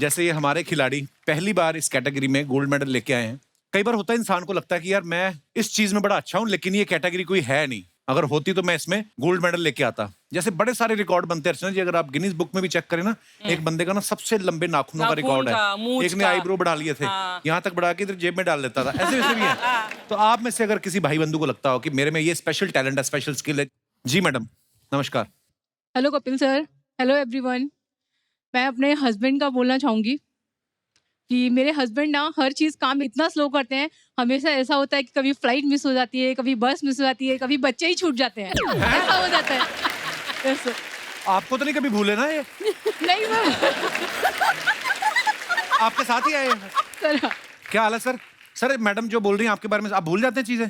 जैसे ये हमारे खिलाड़ी पहली बार इस कैटेगरी में गोल्ड मेडल लेके आए हैं। कई बार होता है इंसान को लगता है कि यार मैं इस चीज में बड़ा अच्छा हूँ, लेकिन ये कैटेगरी कोई है नहीं, अगर होती तो मैं इसमें गोल्ड मेडल लेके आता। जैसे बड़े सारे रिकॉर्ड बनते हैं अर्चना जी, अगर आप गिनीज बुक में भी चेक करें ना, एक बंदे का ना सबसे लंबे नाखूनों का रिकॉर्ड है। एक ने आईब्रो बढ़ा लिए थे, यहाँ तक बढ़ा के इधर जेब में डाल लेता था, ऐसे वैसे भी है। तो आप में से अगर किसी भाई बंधु को लगता हो कि मेरे में ये स्पेशल टैलेंट है, स्पेशल स्किल है। जी मैडम नमस्कार। Hello Kapil sir, hello everyone. मैं अपने हस्बैंड का बोलना चाहूँगी कि मेरे हस्बैंड ना हर चीज़ काम इतना स्लो करते हैं, हमेशा ऐसा होता है कि कभी फ्लाइट मिस हो जाती है, कभी बस मिस हो जाती है, कभी बच्चे ही छूट जाते हैं, ऐसा हो जाता है। yes, आपको तो नहीं कभी भूले ना ये? नहीं मैम। आपके साथ ही आए हैं सर। क्या हाल है सर? सर मैडम जो बोल रही हैं आपके बारे में, आप भूल जाते हैं चीजें?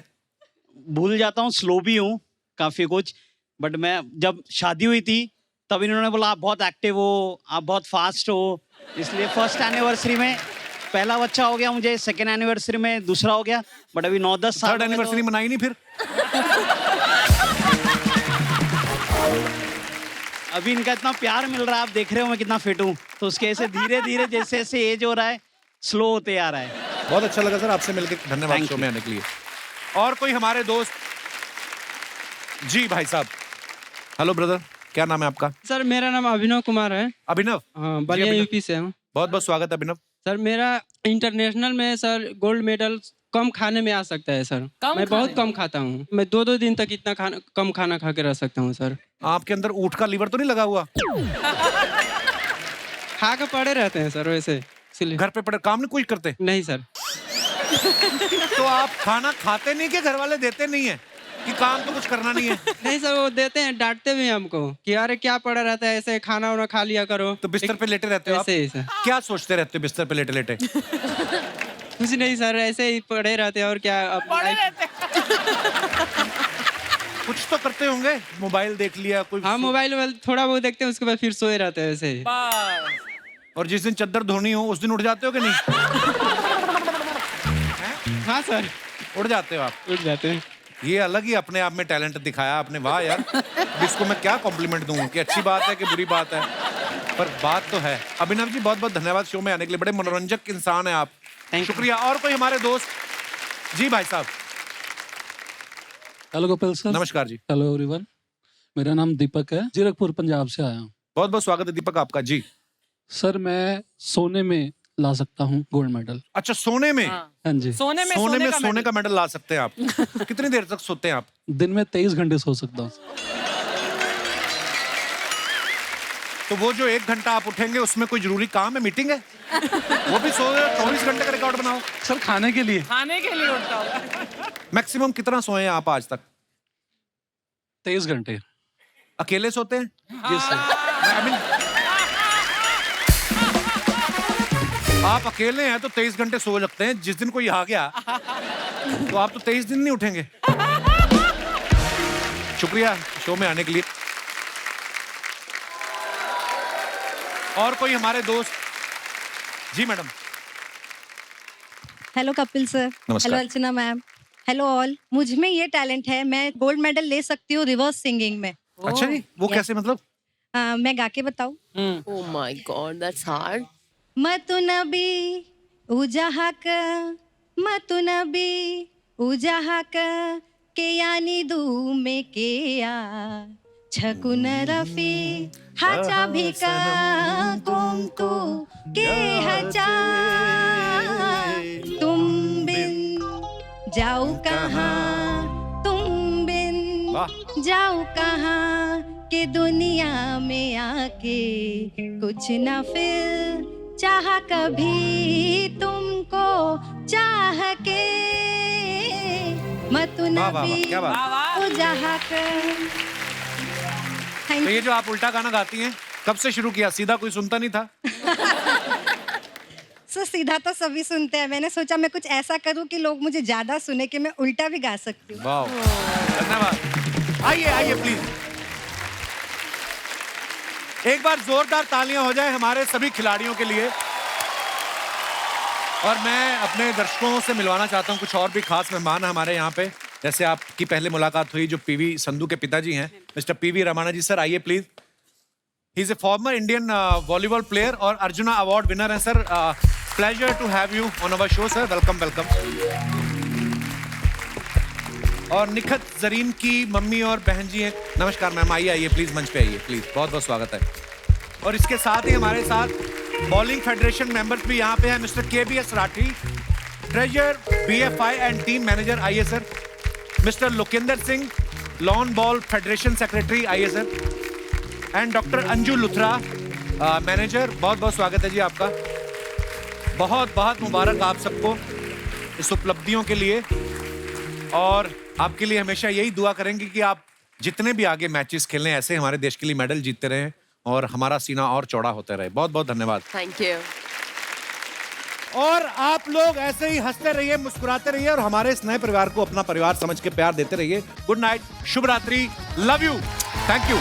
भूल जाता हूँ, स्लो भी हूँ काफी कुछ, बट मैं जब शादी हुई थी तब इन्होंने बोला आप बहुत एक्टिव हो, आप बहुत फास्ट हो, इसलिए फर्स्ट एनिवर्सरी में पहला बच्चा हो गया मुझे, सेकेंड एनिवर्सरी में दूसरा हो गया, बट अभी 9-10 साल थर्ड एनिवर्सरी मनाई नहीं फिर? अभी इनका इतना प्यार मिल रहा है, आप देख रहे हो मैं कितना फिट हूँ, तो उसके ऐसे धीरे धीरे जैसे जैसे एज हो रहा है स्लो होते आ रहा है। बहुत अच्छा लगा सर आपसे मिलकर, धन्यवाद Thank शो you. में आने के लिए। और कोई हमारे दोस्त? जी भाई साहब। हेलो ब्रदर, क्या नाम है आपका? सर मेरा नाम अभिनव कुमार है। अभिनव? हाँ, बलिया अभिनव। यूपी से हूँ। बहुत बहुत स्वागत है अभिनव। सर मेरा इंटरनेशनल में सर गोल्ड मेडल कम खाने में आ सकता है सर। मैं बहुत कम खाता हूँ, मैं 2-2 दिन तक इतना कम खाना खा के रह सकता हूँ सर। आपके अंदर ऊँट का लीवर तो नहीं लगा हुआ? खा के पड़े रहते हैं सर वैसे, इसलिए। घर पे पड़े, काम नहीं कुछ करते? नहीं सर। तो आप खाना खाते नहीं कि घर वाले देते नहीं है कि काम तो कुछ करना नहीं है? नहीं सर, वो देते हैं, डांटते भी हैं हमको कि अरे क्या पड़ा रहता है ऐसे, खाना वाना खा लिया करो। तो बिस्तर पे लेटे रहते हो आप? ऐसे ही सर। क्या सोचते रहते हो बिस्तर पे लेटे लेटे? कुछ नहीं सर, ऐसे ही पड़े रहते हैं और क्या। कुछ तो करते होंगे, मोबाइल देख लिया कोई? हाँ, मोबाइल थोड़ा बहुत देखते हैं, उसके बाद फिर सोए रहते हैं ऐसे ही। और जिस दिन चद्दर धोनी हो उस दिन उठ जाते हो कि नहीं? हाँ सर, उठ जाते हो आप? उठ जाते हैं। ये अलग ही अपने आप में टैलेंट दिखाया आपने, वाह यार। इसको मैं क्या कॉम्प्लीमेंट दूं कि अच्छी बात है कि बुरी बात है, पर बात तो है। अभिनव जी बहुत बहुत धन्यवाद शो में आने के लिए, बड़े मनोरंजक इंसान है आप, शुक्रिया। और कोई हमारे दोस्त? जी भाई साहब। Hello Kapil sir. नमस्कार जी। हेलो एवरीवन, मेरा नाम दीपक है, जीरकपुर पंजाब से आया हूँ। बहुत बहुत स्वागत है दीपक आपका। जी सर, मैं सोने में ला सकता हूँ गोल्ड मेडल। अच्छा, सोने में? हाँ जी। सोने में सोने का मेडल ला सकते हैं आप। कितनी देर तक सोते हैं आप? दिन में 23 घंटे सो सकता हूँ। तो वो जो 1 घंटा आप उठेंगे उसमें कोई जरूरी काम है, मीटिंग है? वो भी 24 घंटे का रिकॉर्ड बनाओ। सर खाने के लिए। खाने के लिए उठता होगा। मैक्सिमम कितना सोए हैं आप आज तक? 23 घंटे। अकेले सोते हैं? जी सर। आप अकेले हैं तो 23 घंटे सो सकते हैं, जिस दिन कोई आ गया तो आप तो 23 दिन नहीं उठेंगे। शुक्रिया शो में आने के लिए। और कोई हमारे दोस्त? जी मैडम। Hello Kapil sir. नमस्कार। हेलो अर्चना मैम। Hello all. मुझ में ये टैलेंट है, मैं गोल्ड मेडल ले सकती हूँ रिवर्स सिंगिंग में। अच्छा जी, वो कैसे मतलब? मैं गा के बताऊँ? Oh my God, that's hard. मतु नबी उजाहक, मतु नबी उजाहक के यानी दू में के या छकुन रफी हाचा भिका कुंकु के हचा तुम बिन जाऊ कहाँ, तुम बिन जाऊ कहाँ के दुनिया में आके कुछ ना फिर चाह कभी तुमको चाह के मतु नबी उजाह कर। तो ये जो आप उल्टा गाना गाती हैं, कब से शुरू किया? सीधा कोई सुनता नहीं था? सर सीधा तो सभी सुनते हैं, मैंने सोचा मैं कुछ ऐसा करूं कि लोग मुझे ज्यादा सुने कि मैं उल्टा भी गा सकती हूँ। वाह, धन्यवाद। आइए आइए प्लीज, एक बार जोरदार तालियां हो जाए हमारे सभी खिलाड़ियों के लिए। और मैं अपने दर्शकों से मिलवाना चाहता हूं कुछ और भी खास मेहमान हमारे यहाँ पे। जैसे आपकी पहले मुलाकात हुई जो पीवी संधू के पिताजी हैं, mister PV Ramana ji. Sir आइए please. He is a former Indian volleyball player और अर्जुना अवार्ड विनर है sir. Pleasure to have you on our show sir, welcome welcome. और निखत जरीन की मम्मी और बहन जी हैं। नमस्कार मैम, आइए आइए प्लीज, मंच पे आइए प्लीज, बहुत बहुत स्वागत है। और इसके साथ ही हमारे साथ बॉलिंग फेडरेशन मेंबर्स भी यहाँ पे हैं। Mister KBS Rathi, treasurer BFI and team manager, आइए sir. Mister Lokendra Singh, lawn ball federation secretary, आइए sir. And doctor Anju Luthra, manager, बहुत बहुत स्वागत है जी आपका। बहुत बहुत मुबारक आप सबको इस उपलब्धियों के लिए, और आपके लिए हमेशा यही दुआ करेंगे कि आप जितने भी आगे मैचेस खेलें ऐसे हमारे देश के लिए मेडल जीतते रहें और हमारा सीना और चौड़ा होता रहे। बहुत बहुत धन्यवाद। Thank you. और आप लोग ऐसे ही हंसते रहिए, मुस्कुराते रहिए और हमारे इस नए परिवार को अपना परिवार समझ के प्यार देते रहिए। गुड नाइट, शुभ रात्रि, लव यू, थैंक यू।